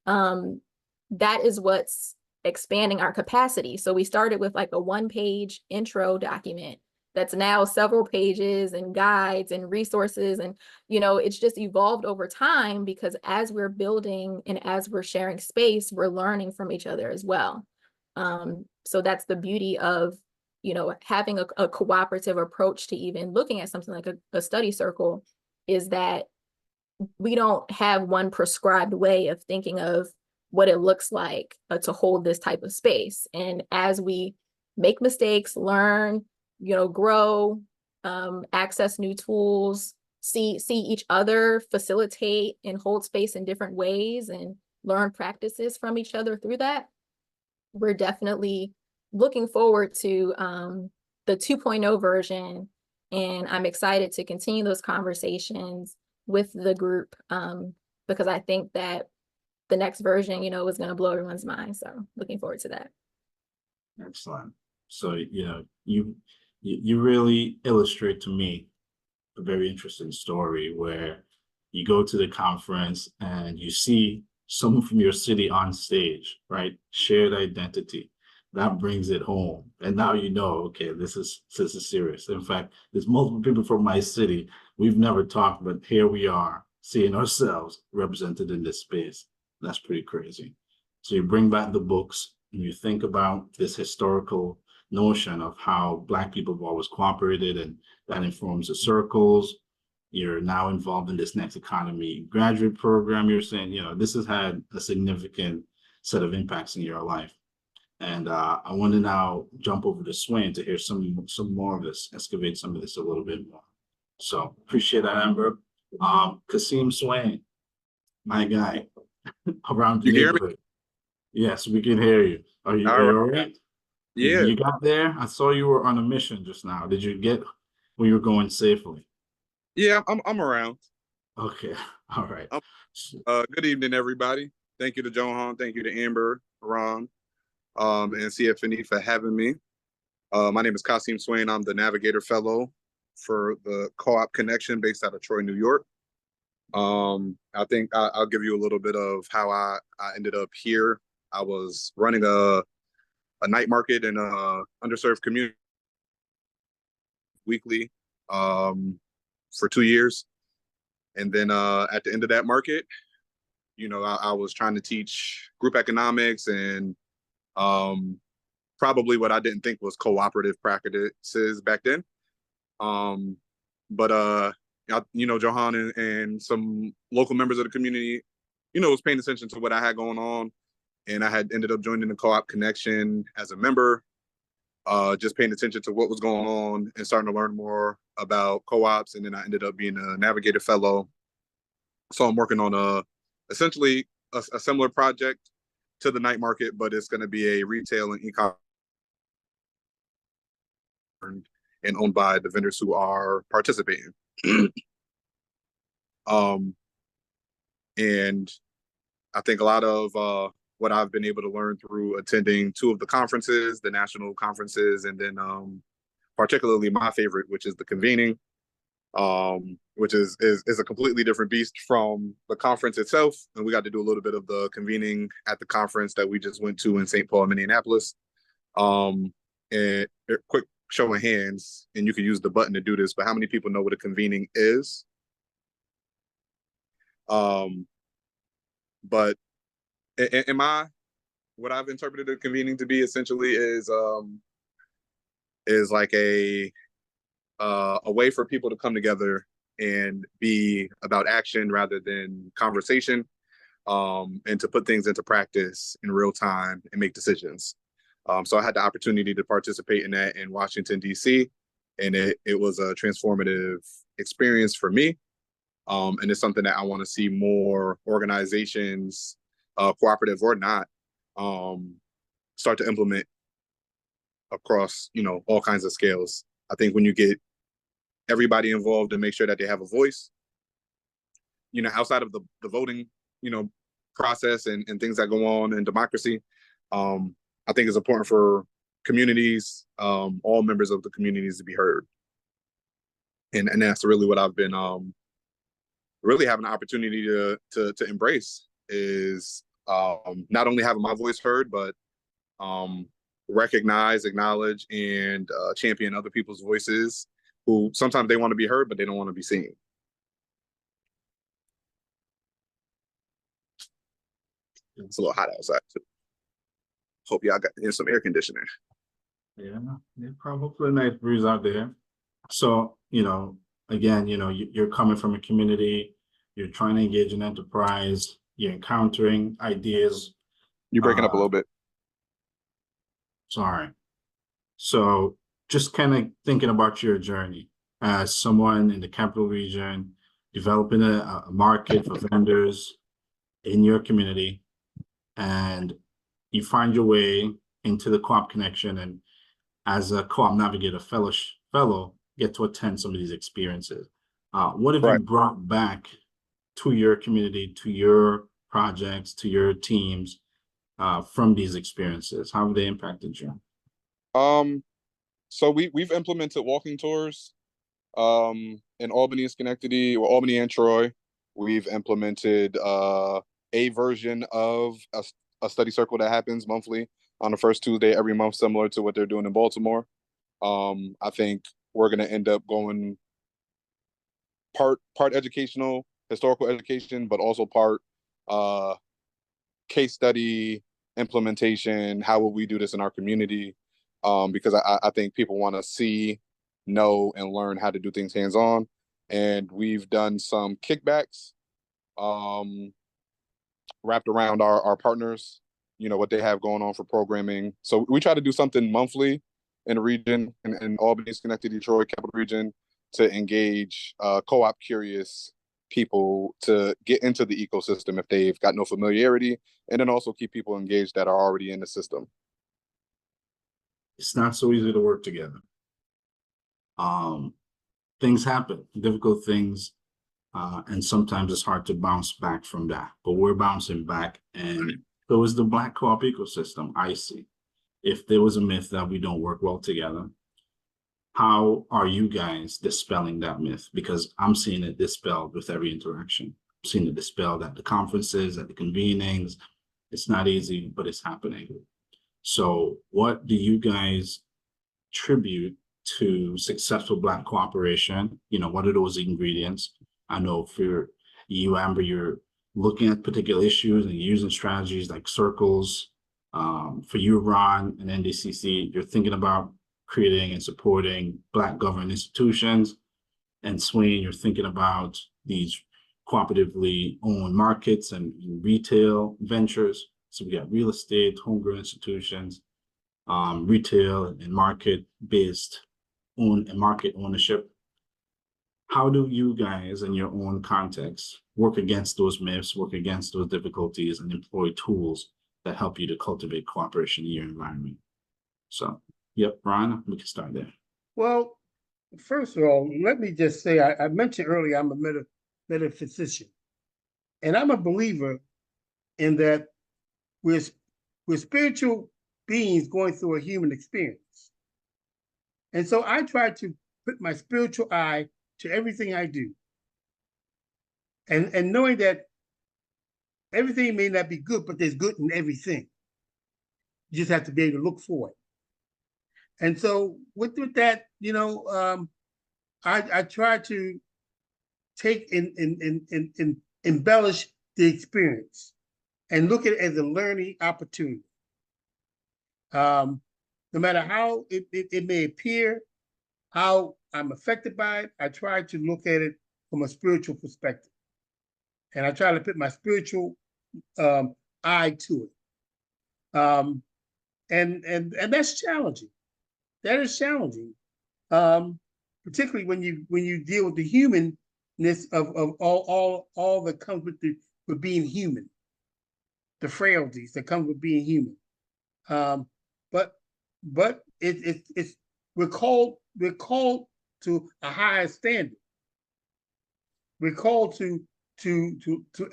S3: that is what's expanding our capacity. So we started with like a one-page intro document that's now several pages and guides and resources. And, it's just evolved over time, because as we're building and as we're sharing space, we're learning from each other as well. So that's the beauty of, having a cooperative approach to even looking at something like a study circle, is that we don't have one prescribed way of thinking of what it looks like to hold this type of space. And as we make mistakes, learn, grow, access new tools, see each other facilitate and hold space in different ways, and learn practices from each other through that, we're definitely looking forward to the 2.0 version. And I'm excited to continue those conversations with the group, because I think that the next version, is going to blow everyone's mind. So looking forward to that.
S1: Excellent. So, you really illustrate to me a very interesting story where you go to the conference and you see someone from your city on stage, right? Shared identity. That brings it home. And now okay, this is serious. In fact, there's multiple people from my city. We've never talked, but here we are seeing ourselves represented in this space. That's pretty crazy. So you bring back the books and you think about this historical notion of how Black people have always cooperated, and that informs the circles. You're now involved in this Next Economy graduate program. You're saying, this has had a significant set of impacts in your life. And I want to now jump over to Swain to hear some more of this, excavate some of this a little bit more. So appreciate that, Amber. Kasim Swain, my guy, around the neighborhood. Yes, we can hear you. Are you all right?
S4: Yeah.
S1: You got there? I saw you were on a mission just now. Did you get where you were going safely?
S4: Yeah, I'm around.
S1: Okay. All right.
S4: Good evening, everybody. Thank you to Johan. Thank you to Amber, Ron, and CFNE for having me. My name is Kasim Swain. I'm the Navigator Fellow for the Co-op Cnxn based out of Troy, New York. I think I'll give you a little bit of how I ended up here. I was running a night market in a underserved community weekly for 2 years. And then at the end of that market, you know, I was trying to teach group economics and probably what I didn't think was cooperative practices back then. But you know, Johan and some local members of the community, you know, was paying attention to what I had going on. And I had ended up joining the Co-op Cnxn as a member, just paying attention to what was going on and starting to learn more about co-ops. And then I ended up being a Navigator Fellow. So I'm working on essentially a similar project to the night market, but it's going to be a retail and e-commerce and owned by the vendors who are participating. And I think a lot of what I've been able to learn through attending 2 of the conferences, the national conferences, and then particularly my favorite, which is the convening, which is a completely different beast from the conference itself. And we got to do a little bit of the convening at the conference that we just went to in St. Paul, Minneapolis. And a quick show of hands, and you can use the button to do this, but how many people know what a convening is? But what I've interpreted a convening to be essentially is like a way for people to come together and be about action rather than conversation, and to put things into practice in real time and make decisions. So I had the opportunity to participate in that in Washington, D.C., and it was a transformative experience for me. And it's something that I want to see more organizations, cooperative or not, start to implement across, you know, all kinds of scales. I think when you get everybody involved and make sure that they have a voice, you know, outside of the voting, you know, process and things that go on in democracy, I think it's important for communities, all members of the communities, to be heard. And that's really what I've been really having an opportunity to embrace, is not only having my voice heard, but recognize, acknowledge, and champion other people's voices who sometimes they want to be heard, but they don't want to be seen. It's a little hot outside too. Hope y'all got in some air conditioning.
S1: Yeah, probably a nice breeze out there. So, you know, again, you know, you're coming from a community, you're trying to engage in enterprise, you're encountering ideas.
S4: You're breaking up a little bit.
S1: Sorry. So just kind of thinking about your journey as someone in the capital region, developing a market for vendors in your community, and you find your way into the Co-op Cnxn, and as a Co-op Navigator fellow, get to attend some of these experiences. What have you brought back to your community, to your projects, to your teams from these experiences? How have they impacted you?
S4: So we've implemented walking tours in Albany and Schenectady, or Albany and Troy. We've implemented a version of a study circle that happens monthly on the first Tuesday every month, similar to what they're doing in Baltimore. I think we're going to end up going part educational, historical education, but also part case study, implementation. How will we do this in our community? Because I think people want to see, know, and learn how to do things hands-on. And we've done some kickbacks wrapped around our partners, you know, what they have going on for programming. So we try to do something monthly in the region, in Albany, Schenectady, Detroit, Capital Region, to engage co-op curious people to get into the ecosystem if they've got no familiarity, and then also keep people engaged that are already in the system.
S1: It's not so easy to work together. Things happen, difficult things, and sometimes it's hard to bounce back from that, but we're bouncing back. And so is the Black co-op ecosystem, I see. If there was a myth that we don't work well together, how are you guys dispelling that myth? Because I'm seeing it dispelled with every interaction. I'm seeing it dispelled at the conferences, at the convenings. It's not easy, but it's happening. So what do you guys attribute to successful Black cooperation? You know, what are those ingredients? I know for you, Amber, you're looking at particular issues and using strategies like circles. For you, Ron, and NDCC, you're thinking about creating and supporting Black government institutions. And Swain, you're thinking about these cooperatively owned markets and retail ventures. So we got real estate, homegrown institutions, retail and market-based market ownership. How do you guys in your own context work against those myths, work against those difficulties, and employ tools that help you to cultivate cooperation in your environment? So, yep, Ron, we can start there.
S2: Well, first of all, let me just say, I mentioned earlier, I'm a metaphysician. And I'm a believer in that we're spiritual beings going through a human experience. And so I try to put my spiritual eye to everything I do. And knowing that everything may not be good, but there's good in everything. You just have to be able to look for it. And so with that, you know, I try to take and embellish the experience and look at it as a learning opportunity. No matter how it may appear, how I'm affected by it, I try to look at it from a spiritual perspective. And I try to put my spiritual eye to it. And that's challenging. That is challenging. Particularly when you deal with the humanness of all that comes with being human, the frailties that come with being human. But it's we're called to a higher standard. We're called to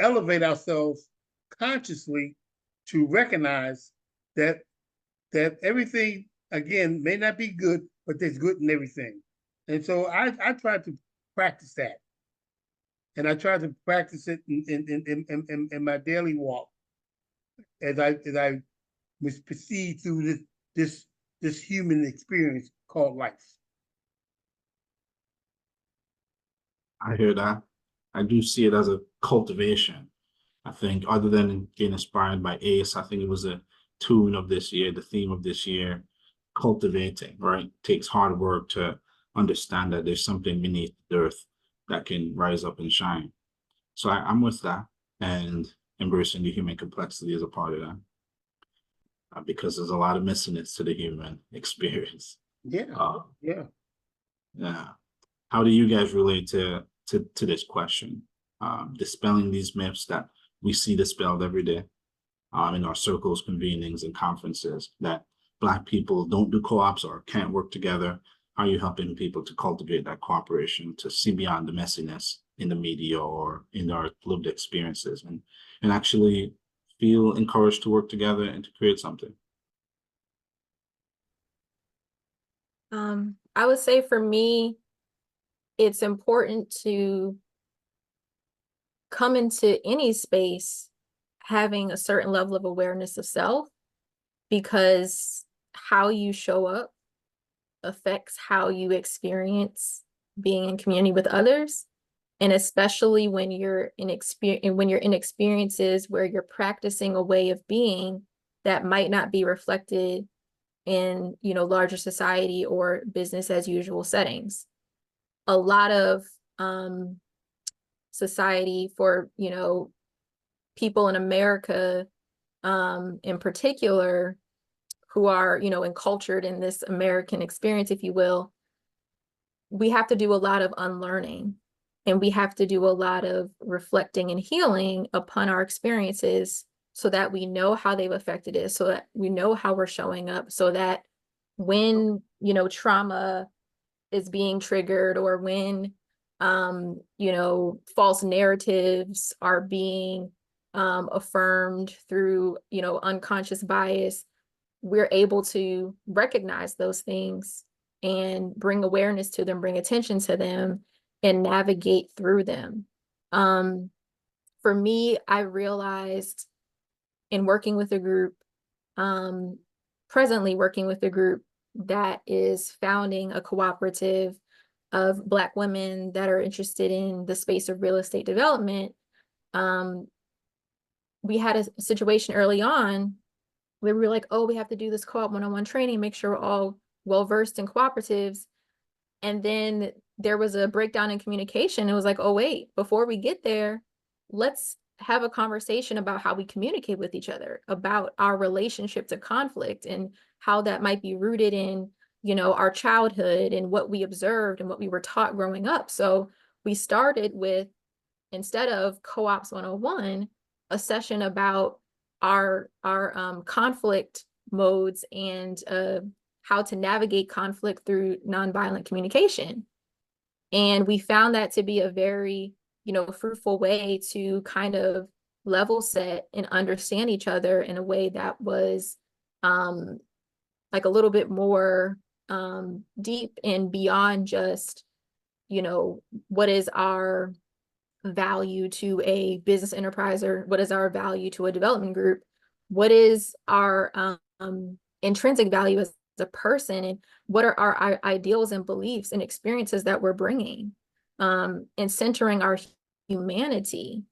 S2: elevate ourselves consciously to recognize that everything, again, may not be good, but there's good in everything. And so I try to practice that. And I try to practice it in my daily walk as I proceed through this human experience called life.
S1: I hear that. I do see it as a cultivation. I think other than getting inspired by ACE, I think it was a tune of this year, the theme of this year, cultivating, right? It takes hard work to understand that there's something beneath the earth that can rise up and shine. So I'm with that, and embracing the human complexity is a part of that. Because there's a lot of missingness to the human experience.
S2: Yeah,
S1: Yeah. How do you guys relate to this question? Dispelling these myths that we see dispelled every day in our circles, convenings, and conferences, that Black people don't do co-ops or can't work together. How are you helping people to cultivate that cooperation, to see beyond the messiness in the media or in our lived experiences, and actually feel encouraged to work together and to create something?
S3: I would say for me, it's important to come into any space having a certain level of awareness of self, because how you show up affects how you experience being in community with others. And especially when you're in experiences where you're practicing a way of being that might not be reflected in, you know, larger society or business as usual settings. A lot of society, for, you know, people in America in particular, who are, you know, encultured in this American experience, if you will, we have to do a lot of unlearning, and we have to do a lot of reflecting and healing upon our experiences so that we know how they've affected us, so that we know how we're showing up, so that when, you know, trauma is being triggered, or when, you know, false narratives are being affirmed through, you know, unconscious bias, we're able to recognize those things and bring awareness to them, bring attention to them, and navigate through them. For me, I realized in working with a group, presently working with a group that is founding a cooperative of Black women that are interested in the space of real estate development, we had a situation early on where we were like, oh, we have to do this co-op one-on-one training, make sure we're all well-versed in cooperatives. And then there was a breakdown in communication. It was like, oh, wait, before we get there, let's have a conversation about how we communicate with each other, about our relationship to conflict and how that might be rooted in, you know, our childhood and what we observed and what we were taught growing up. So we started with, instead of Co-ops 101, a session about our conflict modes and how to navigate conflict through nonviolent communication. And we found that to be a very, you know, fruitful way to kind of level set and understand each other in a way that was like a little bit more deep and beyond just, you know, what is our value to a business enterprise, or what is our value to a development group? What is our intrinsic value as a person, and what are our ideals and beliefs and experiences that we're bringing, and centering our humanity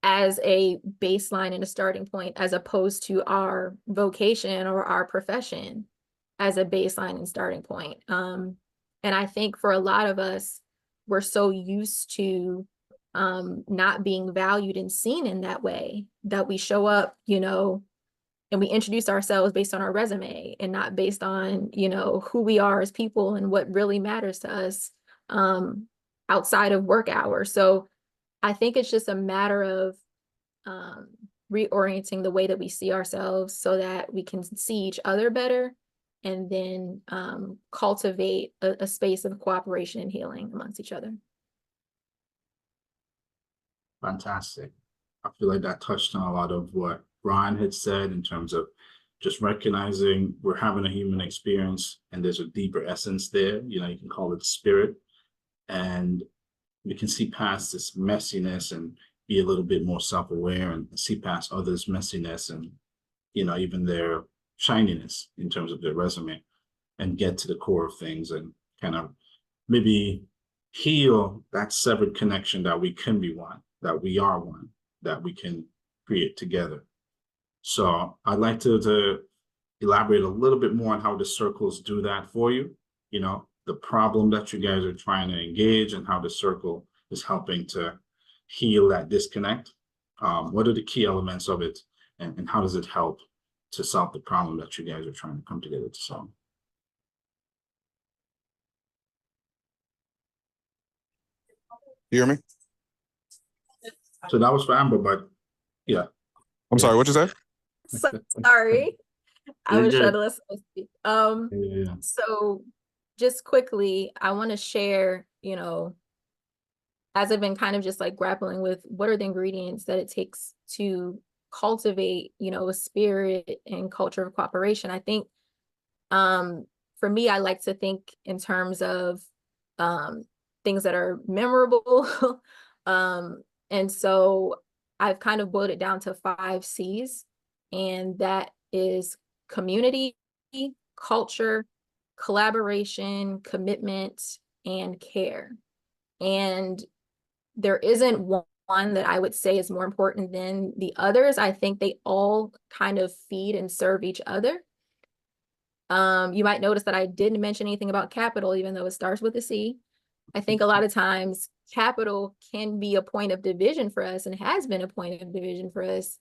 S3: as a baseline and a starting point, as opposed to our vocation or our profession as a baseline and starting point. And I think for a lot of us, we're so used to not being valued and seen in that way, that we show up, you know, and we introduce ourselves based on our resume and not based on, you know, who we are as people and what really matters to us outside of work hours. So I think it's just a matter of reorienting the way that we see ourselves so that we can see each other better, and then cultivate a space of cooperation and healing amongst each other.
S1: Fantastic. I feel like that touched on a lot of what Ron had said in terms of just recognizing we're having a human experience and there's a deeper essence there. You know, you can call it spirit, and we can see past this messiness and be a little bit more self-aware and see past others' messiness and, you know, even their shininess in terms of their resume, and get to the core of things and kind of maybe heal that severed connection that we can be one, that we are one, that we can create together. So I'd like to elaborate a little bit more on how the circles do that for you, you know, the problem that you guys are trying to engage and how the circle is helping to heal that disconnect. What are the key elements of it, and how does it help to solve the problem that you guys are trying to come together to solve?
S4: You hear me?
S1: So that was for Amber, but yeah.
S4: I'm sorry, what'd you say?
S3: Sorry, I
S1: You're
S3: was trying
S1: good.
S3: to listen.
S1: Yeah.
S3: So just quickly, I want to share, you know, as I've been kind of just like grappling with what are the ingredients that it takes to cultivate, you know, a spirit and culture of cooperation. I think for me, I like to think in terms of things that are memorable. And so I've kind of boiled it down to 5 C's, and that is community, culture, collaboration, commitment, and care. And there isn't one that I would say is more important than the others. I think they all kind of feed and serve each other. You might notice that I didn't mention anything about capital, even though it starts with a C. I think a lot of times capital can be a point of division for us, and has been a point of division for us,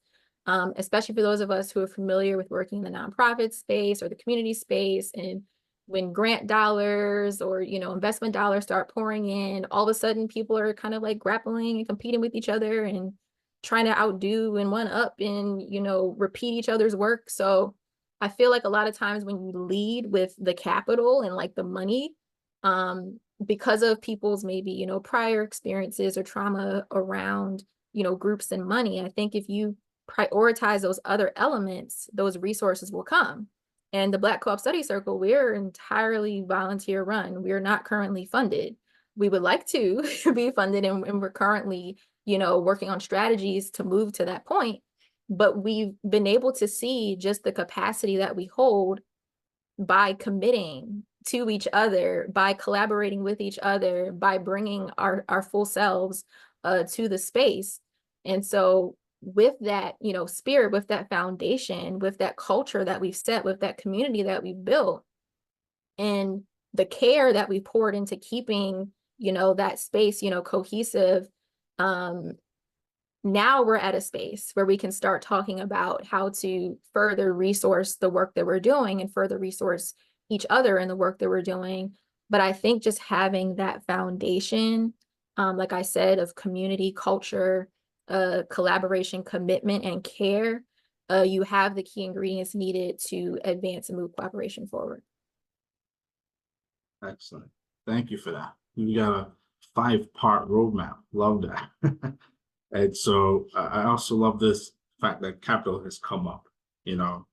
S3: especially for those of us who are familiar with working in the nonprofit space or the community space. And when grant dollars or, you know, investment dollars start pouring in, all of a sudden people are kind of like grappling and competing with each other and trying to outdo and one up and, you know, repeat each other's work. So I feel like a lot of times when you lead with the capital and like the money, because of people's maybe, you know, prior experiences or trauma around, you know, groups and money, I think if you prioritize those other elements, those resources will come. And the Black Co-op Study Circle, we're entirely volunteer run. We are not currently funded. We would like to be funded, and we're currently, you know, working on strategies to move to that point. But we've been able to see just the capacity that we hold by committing to each other, by collaborating with each other, by bringing our full selves to the space. And so with that, you know, spirit, with that foundation, with that culture that we've set, with that community that we've built, and the care that we poured into keeping, you know, that space, you know, cohesive, now we're at a space where we can start talking about how to further resource the work that we're doing and further resource each other in the work that we're doing. But I think just having that foundation, like I said, of community, culture, collaboration, commitment, and care, you have the key ingredients needed to advance and move cooperation forward.
S1: Excellent. Thank you for that. You got a 5-part roadmap. Love that. And so I also love this fact that capital has come up. You know,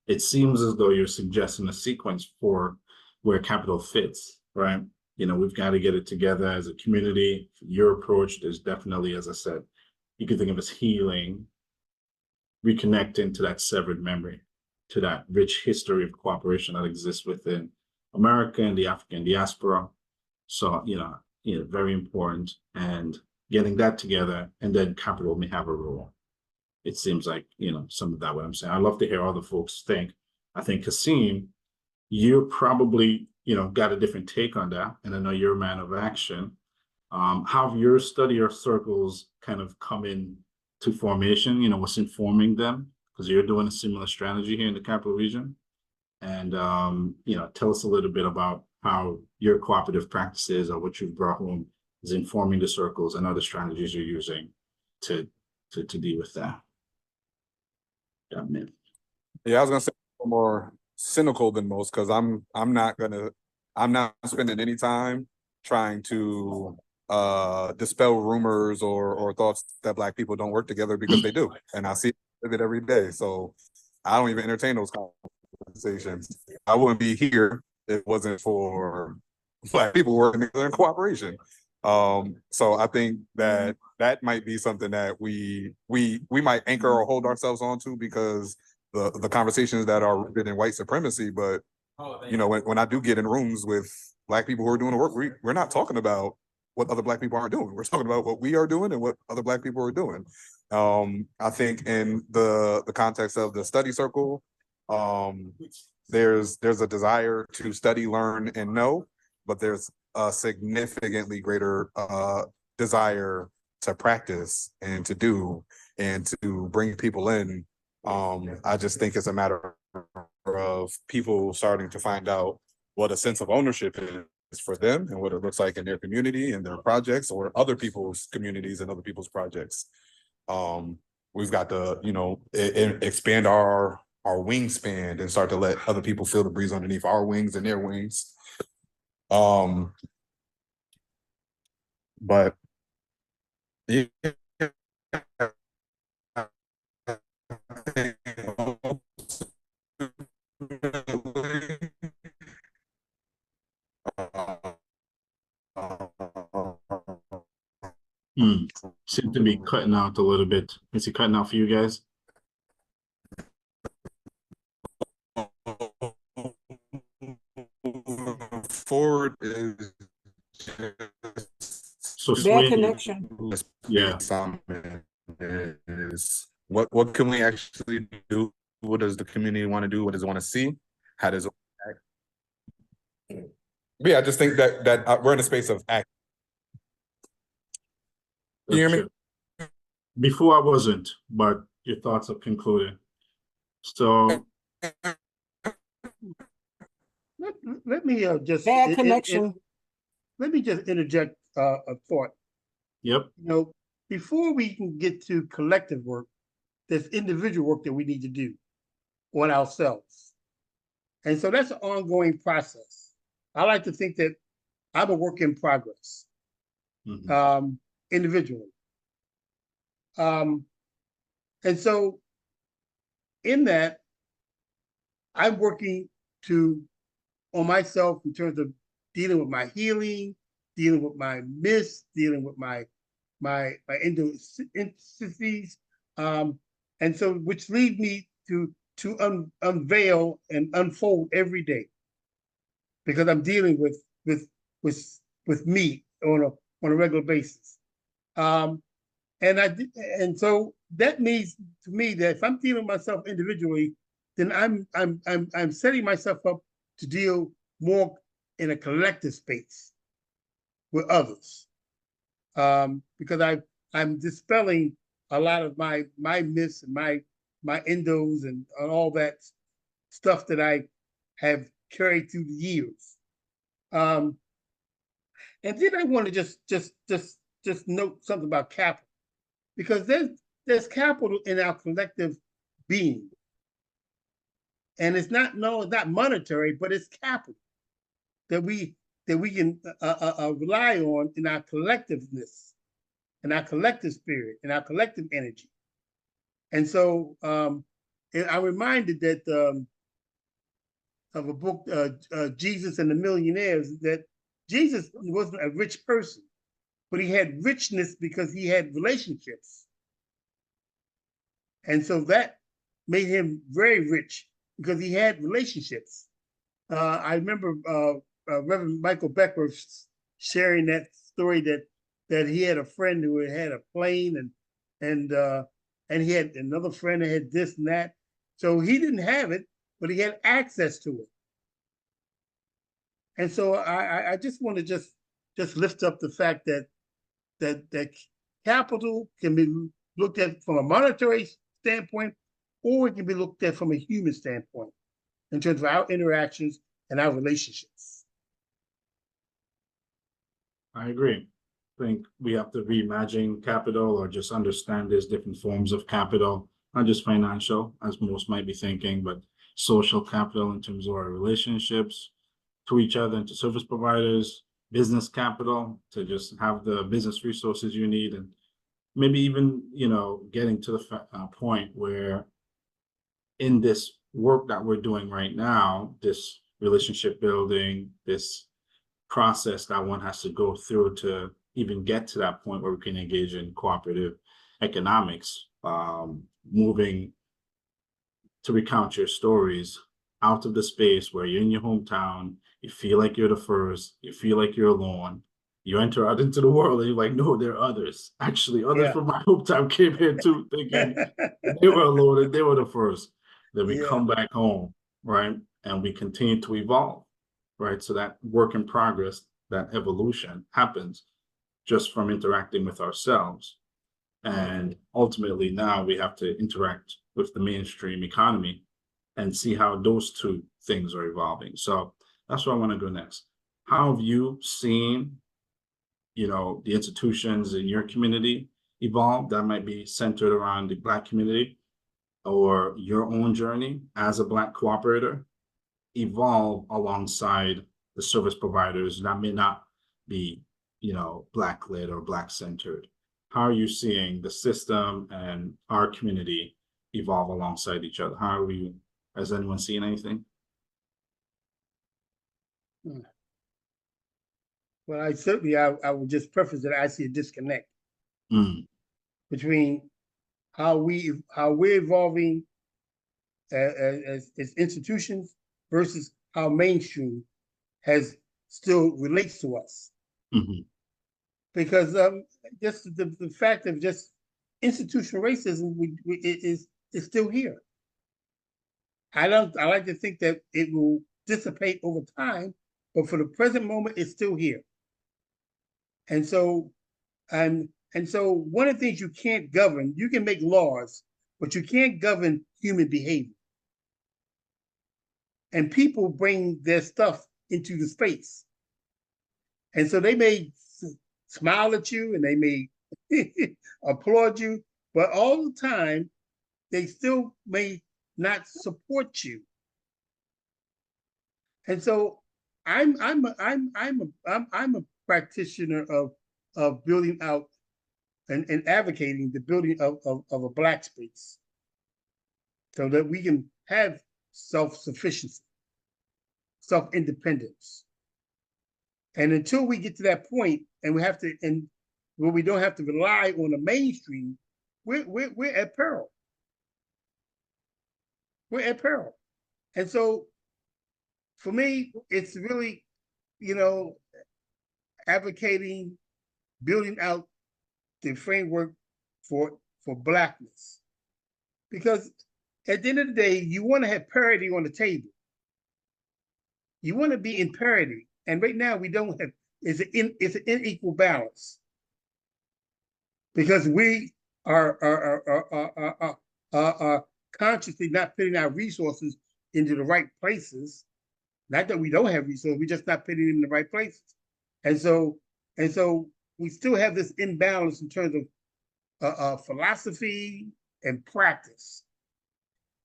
S1: it seems as though you're suggesting a sequence for where capital fits, right? You know, we've got to get it together as a community. Your approach is definitely, as I said, you can think of as healing, reconnecting to that severed memory, to that rich history of cooperation that exists within America and the African diaspora. So, you know, very important, and getting that together, and then capital may have a role. It seems like, you know, some of that, what I'm saying. I'd love to hear other folks think. I think, Kasim, you're probably, you know, got a different take on that, and I know you're a man of action. How have your study or circles kind of come in to formation? You know, what's informing them? Because you're doing a similar strategy here in the Capital Region. And, you know, tell us a little bit about how your cooperative practices or what you've brought home is informing the circles and other strategies you're using to deal with that.
S4: Yeah, I was gonna say more cynical than most, because I'm not spending any time trying to dispel rumors or thoughts that Black people don't work together, because they do, and I see it every day. So I don't even entertain those conversations. I wouldn't be here if it wasn't for Black people working together in cooperation. So I think that might be something that we might anchor or hold ourselves onto, because the conversations that are rooted in white supremacy. But you know, when I do get in rooms with Black people who are doing the work, we're not talking about what other Black people aren't doing. We're talking about what we are doing and what other Black people are doing. I think in the context of the study circle, there's a desire to study, learn, and know, but there's a significantly greater desire to practice and to do and to bring people in. I just think it's a matter of people starting to find out what a sense of ownership is for them and what it looks like in their community and their projects, or other people's communities and other people's projects. We've got to, you know, expand our wingspan and start to let other people feel the breeze underneath our wings and their wings. But yeah,
S1: Seem to be cutting out a little bit. Is it cutting out for you guys?
S4: Forward is
S1: So
S5: Bad connection.
S1: Yeah.
S4: Is what can we actually do? What does the community want to do? What does it want to see? How does it act? Yeah, I just think that we're in a space of act. You hear me?
S1: Before I wasn't, but your thoughts are concluded. So
S2: let me just
S5: Bad connection.
S2: let me just interject a thought.
S1: Yep.
S2: You know, before we can get to collective work, there's individual work that we need to do on ourselves. And so that's an ongoing process. I like to think that I'm a work in progress, individually. And so in that, I'm working on myself in terms of dealing with my healing, dealing with my myths, dealing with my NDCCs, and so which lead me to unveil and unfold every day. because I'm dealing with me on a regular basis. And so that means to me that if I'm dealing with myself individually, then I'm setting myself up to deal more in a collective space with others, because I'm dispelling a lot of my myths and my endos and all that stuff that I have carried through the years. And then I want to just note something about capital, because there's capital in our collective being, and it's not monetary, but it's capital that we can rely on in our collectiveness, in our collective spirit, in our collective energy. And so I'm reminded that of a book, Jesus and the Millionaires, that Jesus wasn't a rich person, but he had richness because he had relationships. And so that made him very rich because he had relationships. I remember Reverend Michael Becker sharing that story that he had a friend who had a plane, and he had another friend that had this and that. So he didn't have it, but he had access to it. And so I just want to just lift up the fact that capital can be looked at from a monetary standpoint, or it can be looked at from a human standpoint in terms of our interactions and our relationships.
S1: I agree. I think we have to reimagine capital, or just understand there's different forms of capital, not just financial, as most might be thinking, but social capital in terms of our relationships to each other and to service providers, business capital to just have the business resources you need, and maybe even, getting to the point where in this work that we're doing right now, this relationship building, this process that one has to go through to even get to that point where we can engage in cooperative economics, moving to recount your stories out of the space where you're in your hometown, you feel like you're the first, you feel like you're alone, you enter out into the world and you're like, no, there are others. Actually, others from my hometown came here too, thinking they were alone and they were the first. Then we come back home, right? And we continue to evolve, right? So that work in progress, that evolution happens just from interacting with ourselves. And ultimately now we have to interact with the mainstream economy and see how those two things are evolving. So that's where I want to go next. How have you seen, the institutions in your community evolve that might be centered around the Black community, or your own journey as a Black cooperator evolve alongside the service providers that may not be, Black led or Black centered? How are you seeing the system and our community evolve alongside each other? Has anyone seen anything?
S2: Well, I would just preface that I see a disconnect between how we're evolving as institutions versus how mainstream still relates to us. Because just the fact of just institutional racism is still here. I like to think that it will dissipate over time, but for the present moment, it's still here. And so one of the things you can't govern, you can make laws, but you can't govern human behavior. And people bring their stuff into the space. And so they may smile at you and they may applaud you, but all the time they still may not support you. And so I'm a practitioner of building out and advocating the building of a Black space so that we can have self-sufficiency, self-independence. And until we get to that point, and where we don't have to rely on the mainstream, we're at peril. We're at peril. And so for me, it's really, advocating, building out the framework for Blackness. Because at the end of the day, you want to have parity on the table. You want to be in parity. And right now we don't have, it's an unequal balance. Because we are consciously not putting our resources into the right places. Not that we don't have resources, we're just not putting them in the right places. And so we still have this imbalance in terms of philosophy and practice.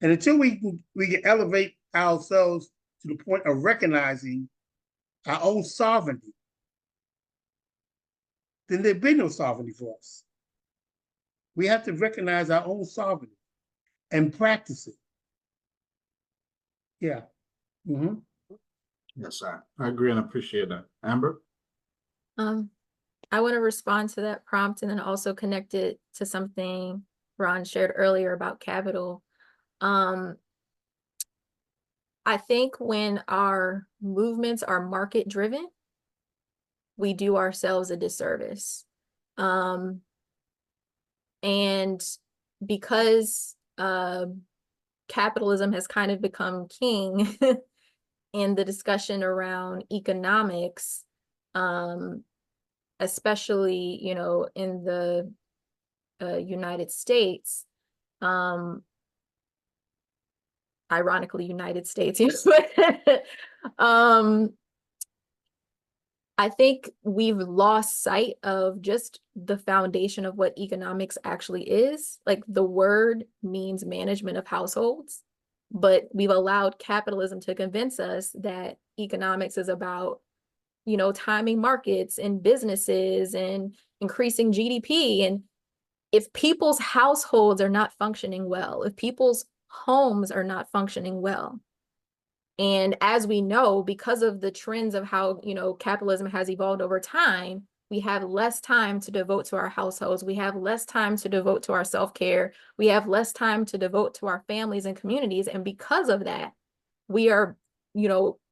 S2: And until we can elevate ourselves to the point of recognizing our own sovereignty, then there'd be no sovereignty for us. We have to recognize our own sovereignty and practice it. Yeah. Mm-hmm.
S1: Yes, I agree and appreciate that. Amber?
S3: I want to respond to that prompt and then also connect it to something Ron shared earlier about capital. I think when our movements are market driven, we do ourselves a disservice. And because capitalism has kind of become king in the discussion around economics, especially, in the United States, ironically, United States, I think we've lost sight of just the foundation of what economics actually is. Like, the word means management of households, but we've allowed capitalism to convince us that economics is about, timing markets and businesses and increasing GDP. And if people's households are not functioning well, if people's homes are not functioning well, and as we know, because of the trends of how, capitalism has evolved over time, we have less time to devote to our households. We have less time to devote to our self-care. We have less time to devote to our families and communities. And because of that, we are,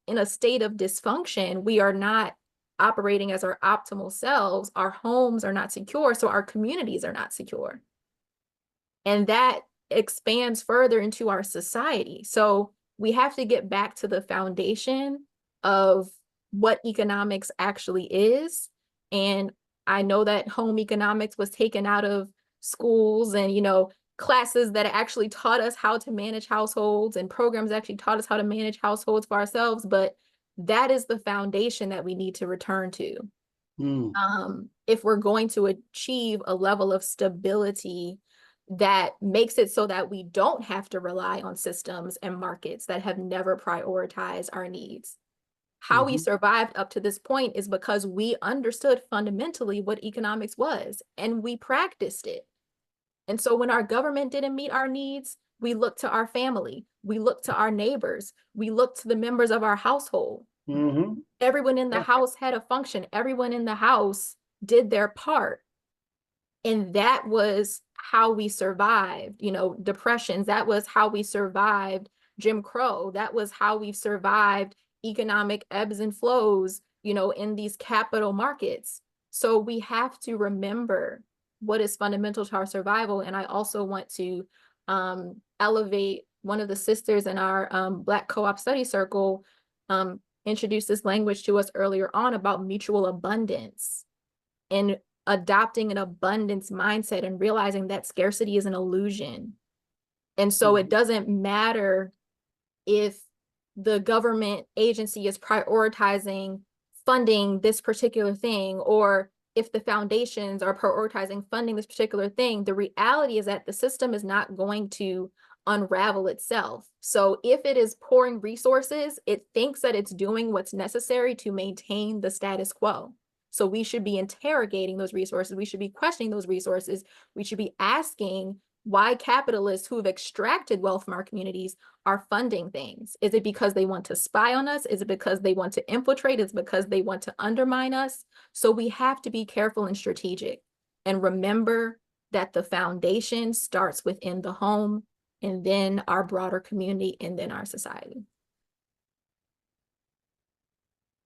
S3: in a state of dysfunction. We are not operating as our optimal selves. Our homes are not secure, so our communities are not secure. And that expands further into our society. So we have to get back to the foundation of what economics actually is. And I know that home economics was taken out of schools and, classes that actually taught us how to manage households and programs actually taught us how to manage households for ourselves. But that is the foundation that we need to return to. If we're going to achieve a level of stability that makes it so that we don't have to rely on systems and markets that have never prioritized our needs. How we survived up to this point is because we understood fundamentally what economics was and we practiced it. And so when our government didn't meet our needs, we looked to our family, we looked to our neighbors, we looked to the members of our household. Everyone in the house had a function. Everyone in the house did their part. And that was how we survived, depressions. That was how we survived Jim Crow. That was how we survived economic ebbs and flows, in these capital markets. So we have to remember what is fundamental to our survival. And I also want to elevate one of the sisters in our Black Co-op study circle, introduced this language to us earlier on about mutual abundance and adopting an abundance mindset and realizing that scarcity is an illusion. And so it doesn't matter if the government agency is prioritizing funding this particular thing, or if the foundations are prioritizing funding this particular thing. The reality is that the system is not going to unravel itself. So if it is pouring resources, it thinks that it's doing what's necessary to maintain the status quo. So we should be interrogating those resources. We should be questioning those resources. We should be asking why capitalists who have extracted wealth from our communities are funding things. Is it because they want to spy on us? Is it because they want to infiltrate? Is it because they want to undermine us? So we have to be careful and strategic and remember that the foundation starts within the home and then our broader community and then our society.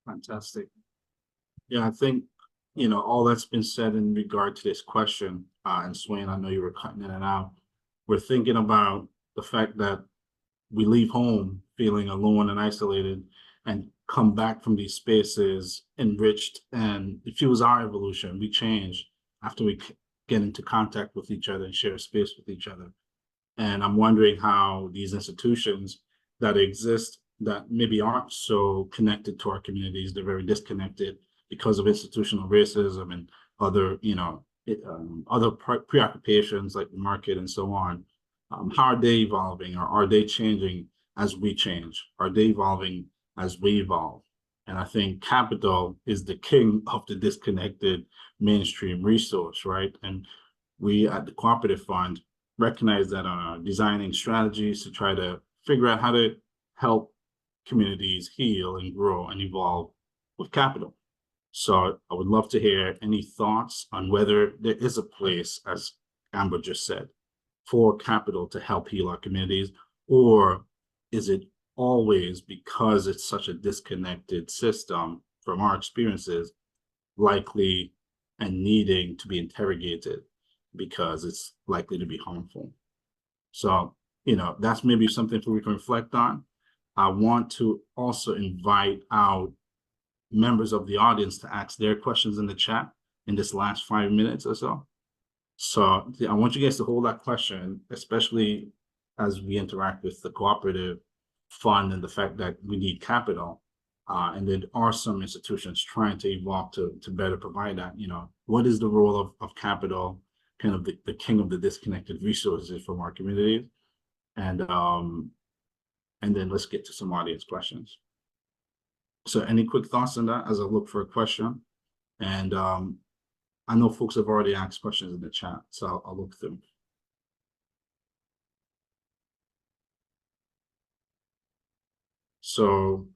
S1: Fantastic. Yeah, I think, all that's been said in regard to this question, and Swain, I know you were cutting in and out. We're thinking about the fact that we leave home feeling alone and isolated and come back from these spaces enriched, and it fuels our evolution. We change after we get into contact with each other and share space with each other. And I'm wondering how these institutions that exist that maybe aren't so connected to our communities, they're very disconnected because of institutional racism and other, other preoccupations like the market and so on. How are they evolving, or are they changing as we change? Are they evolving as we evolve? And I think capital is the king of the disconnected mainstream resource, right? And we at the Cooperative Fund recognize that designing strategies to try to figure out how to help communities heal and grow and evolve with capital. So I would love to hear any thoughts on whether there is a place, as Amber just said, for capital to help heal our communities, or is it always, because it's such a disconnected system from our experiences, likely and needing to be interrogated because it's likely to be harmful? So, that's maybe something we can reflect on. I want to also invite out members of the audience to ask their questions in the chat in this last 5 minutes or so. So I want you guys to hold that question, especially as we interact with the Cooperative Fund and the fact that we need capital. And there are some institutions trying to evolve to better provide that. What is the role of capital, kind of the king of the disconnected resources from our communities? And then let's get to some audience questions. So any quick thoughts on that as I look for a question? And I know folks have already asked questions in the chat, so I'll look through. So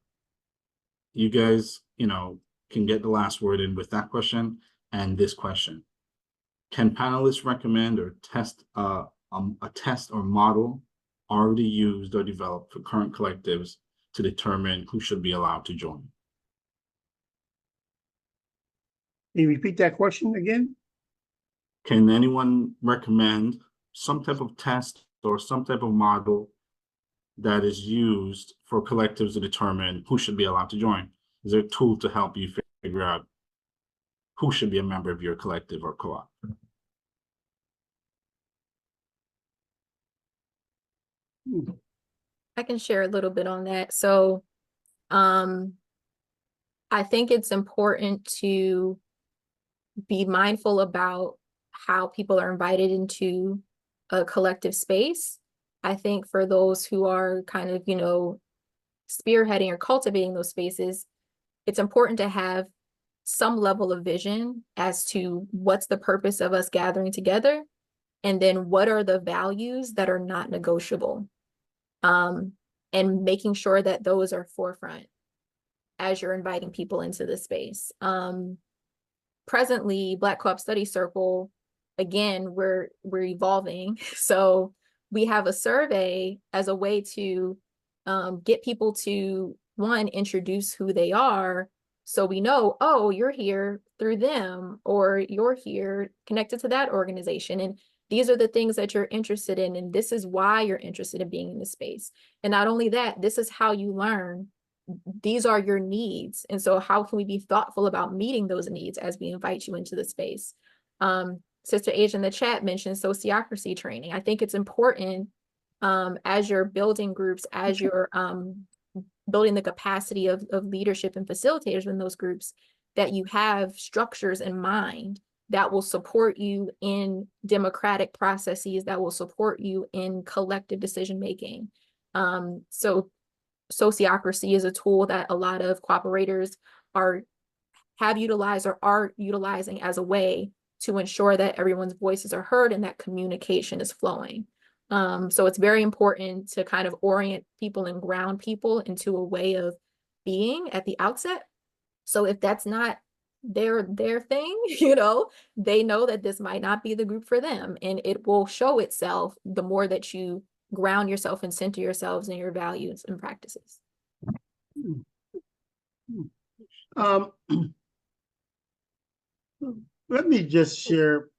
S1: you guys, can get the last word in with that question and this question. Can panelists recommend or test a test or model already used or developed for current collectives to determine who should be allowed to join?
S2: Can you repeat that question again?
S1: Can anyone recommend some type of test or some type of model that is used for collectives to determine who should be allowed to join? Is there a tool to help you figure out who should be a member of your collective or co-op?
S3: I can share a little bit on that. So I think it's important to be mindful about how people are invited into a collective space. I think for those who are kind of, spearheading or cultivating those spaces, it's important to have some level of vision as to what's the purpose of us gathering together, and then what are the values that are not negotiable, and making sure that those are forefront as you're inviting people into the space. Presently, Black Co-op Study Circle, again, we're evolving. So we have a survey as a way to get people to, one, introduce who they are, so we know, oh, you're here through them, or you're here connected to that organization, and these are the things that you're interested in, and this is why you're interested in being in the space. And not only that, this is how you learn. These are your needs. And so how can we be thoughtful about meeting those needs as we invite you into the space? Sister Asia in the chat mentioned sociocracy training. I think it's important as you're building groups, as you're building the capacity of leadership and facilitators in those groups, that you have structures in mind that will support you in democratic processes, that will support you in collective decision-making. So sociocracy is a tool that a lot of cooperators have utilized or are utilizing as a way to ensure that everyone's voices are heard and that communication is flowing. So it's very important to kind of orient people and ground people into a way of being at the outset. So if that's not their thing, they know that this might not be the group for them, and it will show itself the more that you ground yourself and center yourselves in your values and practices.
S2: Let me just share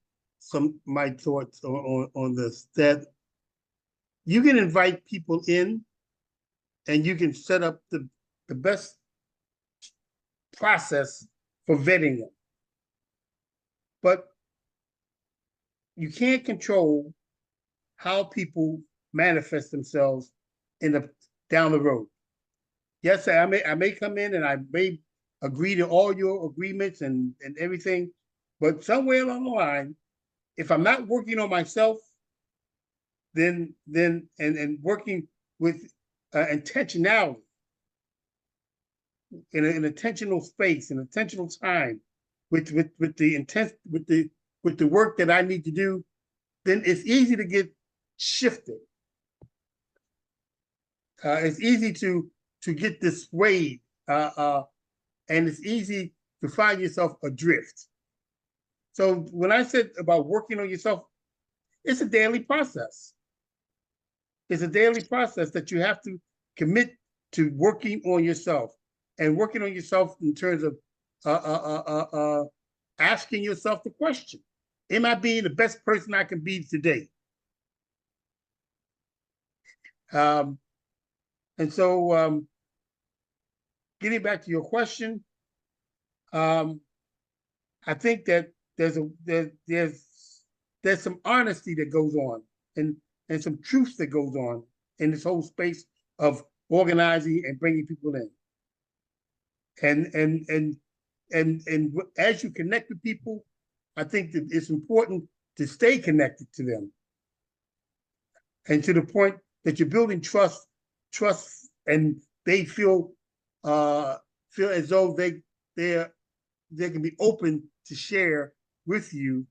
S2: my thoughts on this, that you can invite people in and you can set up the best process for vetting them. But you can't control how people manifest themselves down the road. Yes, I may come in and I may agree to all your agreements and everything, but somewhere along the line, if I'm not working on myself, then working with intentionality, in an intentional space, an intentional time, with the intent, with the work that I need to do, then it's easy to get shifted. It's easy to get dissuaded, and it's easy to find yourself adrift. So when I said about working on yourself, it's a daily process. It's a daily process that you have to commit to working on yourself, and working on yourself in terms of asking yourself the question: am I being the best person I can be today? And so, getting back to your question, I think that there's some honesty that goes on, and some truth that goes on in this whole space of organizing and bringing people in. And as you connect with people, I think that it's important to stay connected to them, and to the point that you're building trust, and they feel as though they can be open to share with you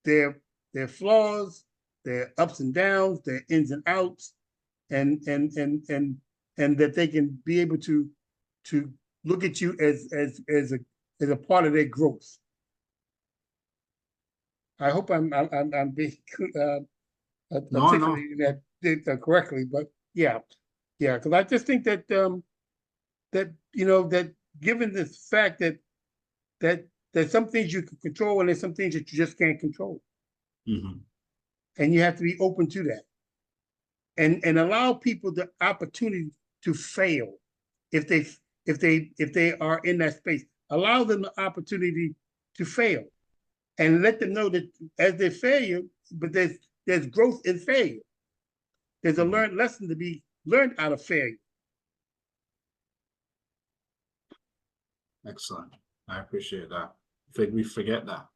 S2: their flaws, their ups and downs, their ins and outs, and that they can be able to look at you as a part of their growth. I hope I'm being articulating that correctly, but yeah, because I just think that that given the fact that there's some things you can control and there's some things that you just can't control, and you have to be open to that, and allow people the opportunity to fail if they are in that space. Allow them the opportunity to fail, and let them know that as they fail, but there's growth in failure. There's a learned lesson to be learned out of failure.
S1: Excellent. I appreciate that. I think we forget that.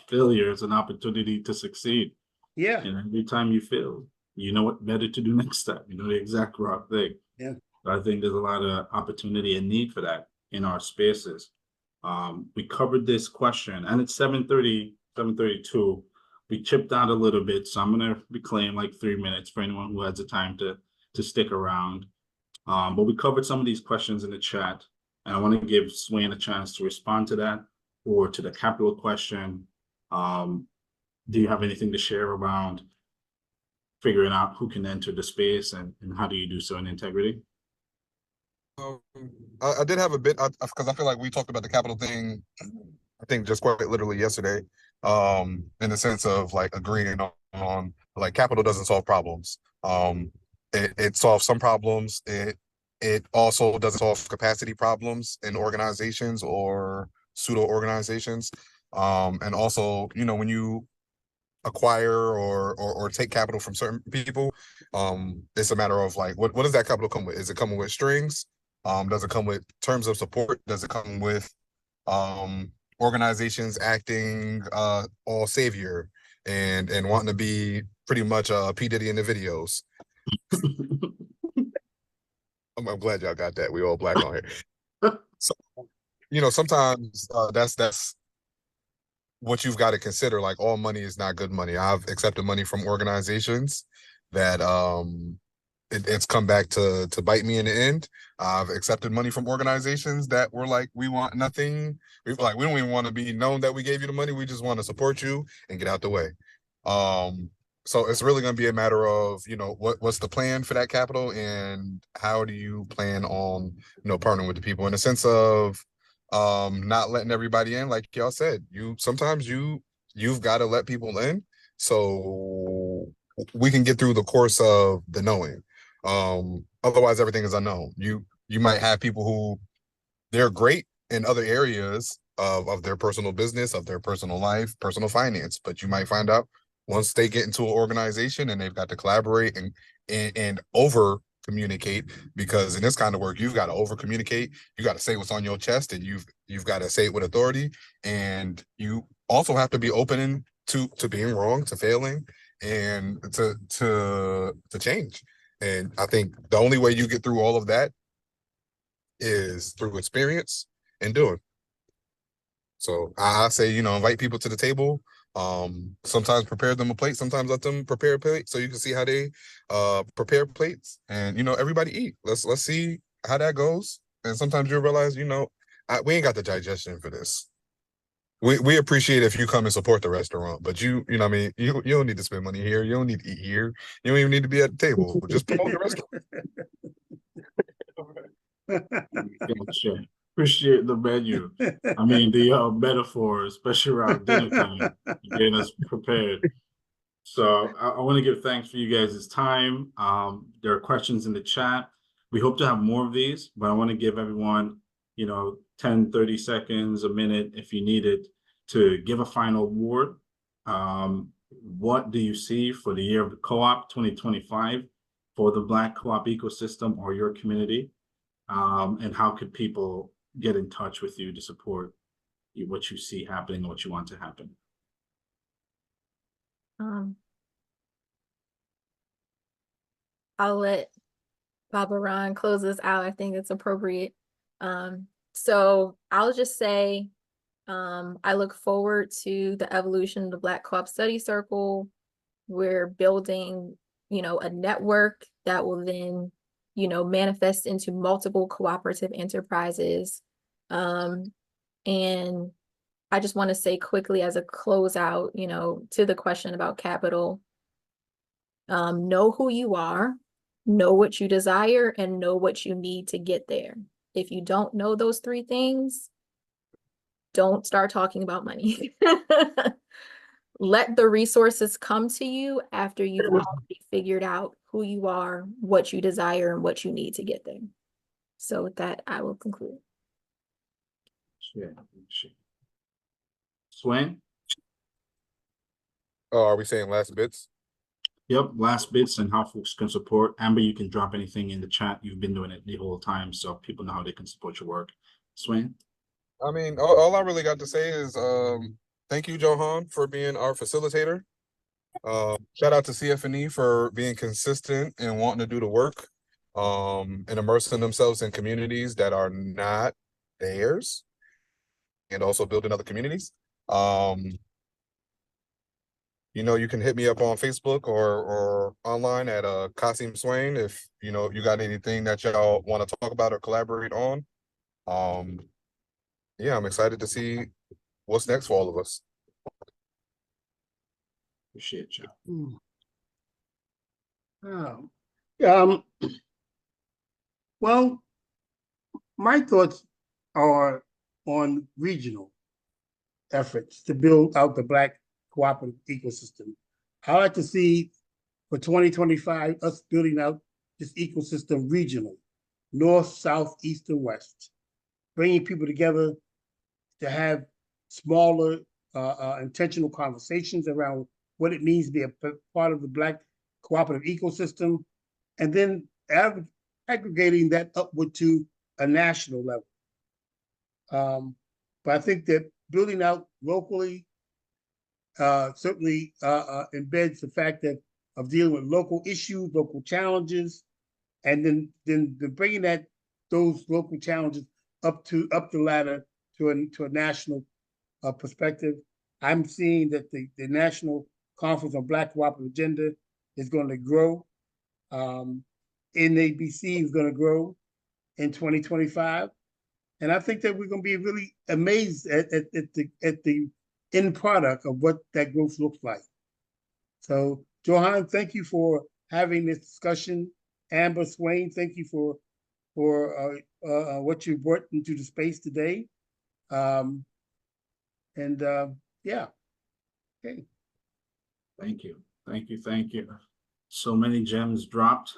S1: Failure is an opportunity to succeed.
S2: Yeah.
S1: And every time you fail, you know what better to do next time. You know the exact right thing.
S2: Yeah.
S1: But I think there's a lot of opportunity and need for that in our spaces. We covered this question, and it's 7:30, 7:32. We chipped out a little bit, so I'm gonna reclaim like 3 minutes for anyone who has the time to stick around. But we covered some of these questions in the chat, and I want to give Swain a chance to respond to that, or to the capital question. Do you have anything to share around figuring out who can enter the space, and how do you do so in integrity?
S4: I did have a bit, because I feel like we talked about the capital thing, I think just quite literally yesterday, in the sense of like agreeing on like capital doesn't solve problems. It solves some problems. It also doesn't solve capacity problems in organizations or pseudo organizations. And also, when you acquire or take capital from certain people, it's a matter of like, what does that capital come with? Is it coming with strings? Does it come with terms of support? Does it come with organizations acting all savior and wanting to be pretty much P. Diddy in the videos? I'm glad y'all got that. We all Black on here. So, sometimes that's what you've got to consider. Like, all money is not good money. I've accepted money from organizations that it's come back to bite me in the end. I've accepted money from organizations that were like, we want nothing. We don't even want to be known that we gave you the money. We just want to support you and get out the way. So it's really going to be a matter of, what's the plan for that capital, and how do you plan on, partnering with the people in the sense of, not letting everybody in, like y'all said. Sometimes you've got to let people in so we can get through the course of the knowing. Otherwise everything is unknown. You might have people who they're great in other areas of their personal business, of their personal life, personal finance, but you might find out once they get into an organization and they've got to collaborate and over communicate, because in this kind of work you've got to over communicate, you got to say what's on your chest, and you've got to say it with authority, and you also have to be open to being wrong, to failing, and to change. And I think the only way you get through all of that is through experience and doing. So I say, invite people to the table. Sometimes prepare them a plate, sometimes let them prepare a plate so you can see how they prepare plates, and everybody eat. Let's see how that goes. And sometimes you'll realize, we ain't got the digestion for this. We appreciate if you come and support the restaurant, but you know what I mean, you don't need to spend money here, you don't need to eat here, you don't even need to be at the table. Just promote the restaurant.
S1: Gotcha. Appreciate the menu. I mean, the metaphor, especially around dinner time, getting us prepared. So I want to give thanks for you guys' time. There are questions in the chat. We hope to have more of these, but I want to give everyone, 10, 30 seconds, a minute, if you need it, to give a final word. What do you see for the year of the co-op 2025 for the Black co-op ecosystem or your community? And how could people get in touch with you to support what you see happening and what you want to happen?
S3: I'll let Baba Ron close this out. I think it's appropriate. So I'll just say, I look forward to the evolution of the Black Co-op Study Circle. We're building, a network that will then, manifest into multiple cooperative enterprises. And I just want to say quickly as a closeout, to the question about capital, know who you are, know what you desire, and know what you need to get there. If you don't know those three things, don't start talking about money. Let the resources come to you after you've already figured out who you are, what you desire, and what you need to get there. So with that, I will conclude.
S1: Sure. Swain?
S4: Are we saying last bits?
S1: Yep, last bits and how folks can support. Amber, you can drop anything in the chat. You've been doing it the whole time, so people know how they can support your work. Swain?
S4: I mean, all I really got to say is thank you, Johan, for being our facilitator. Shout out to CFNE for being consistent and wanting to do the work, and immersing themselves in communities that are not theirs, and also building other communities. You can hit me up on Facebook or online at Kasim Swain if you got anything that y'all want to talk about or collaborate on. Yeah, I'm excited to see what's next for all of us.
S1: Appreciate you.
S2: Well, my thoughts are on regional efforts to build out the Black cooperative ecosystem. I like to see for 2025 us building out this ecosystem regionally, north, south, east, and west, bringing people together to have smaller intentional conversations around what it means to be a part of the Black cooperative ecosystem, and then aggregating that upward to a national level. But I think that building out locally certainly embeds the fact that of dealing with local issues, local challenges, and then bringing those local challenges up the ladder to a national perspective. I'm seeing that the National Conference on Black Cooperative Agenda is going to grow. NABC is going to grow in 2025. And I think that we're going to be really amazed at the end product of what that growth looks like. So, Johan, thank you for having this discussion. Amber, Swain, thank you for what you brought into the space today. Yeah. Okay.
S1: Thank you. Thank you. Thank you. So many gems dropped,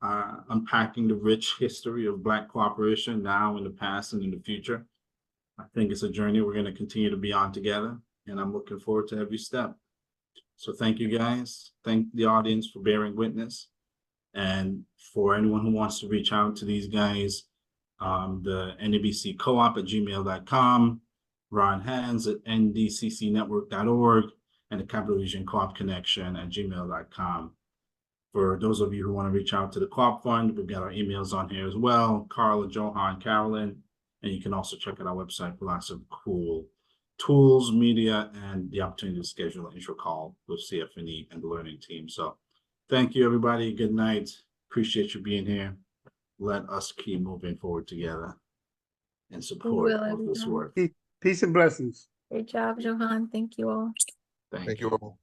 S1: unpacking the rich history of Black cooperation now, in the past, and in the future. I think it's a journey we're going to continue to be on together, and I'm looking forward to every step. So thank you guys. Thank the audience for bearing witness. And for anyone who wants to reach out to these guys, the NABC co-op at gmail.com, Ron Hands at ndccnetwork.org, and the Cap Region Co-op Cnxn at gmail.com. For those of you who want to reach out to the Co-op Fund, we've got our emails on here as well, Carla, Johan, Carolyn, and you can also check out our website for lots of cool tools, media, and the opportunity to schedule an intro call with CFNE and the learning team. So thank you, everybody. Good night. Appreciate you being here. Let us keep moving forward together in support of this work.
S2: Peace and blessings.
S3: Great job, Johan. Thank you all.
S1: Thank
S4: Thank
S1: you.
S4: you all.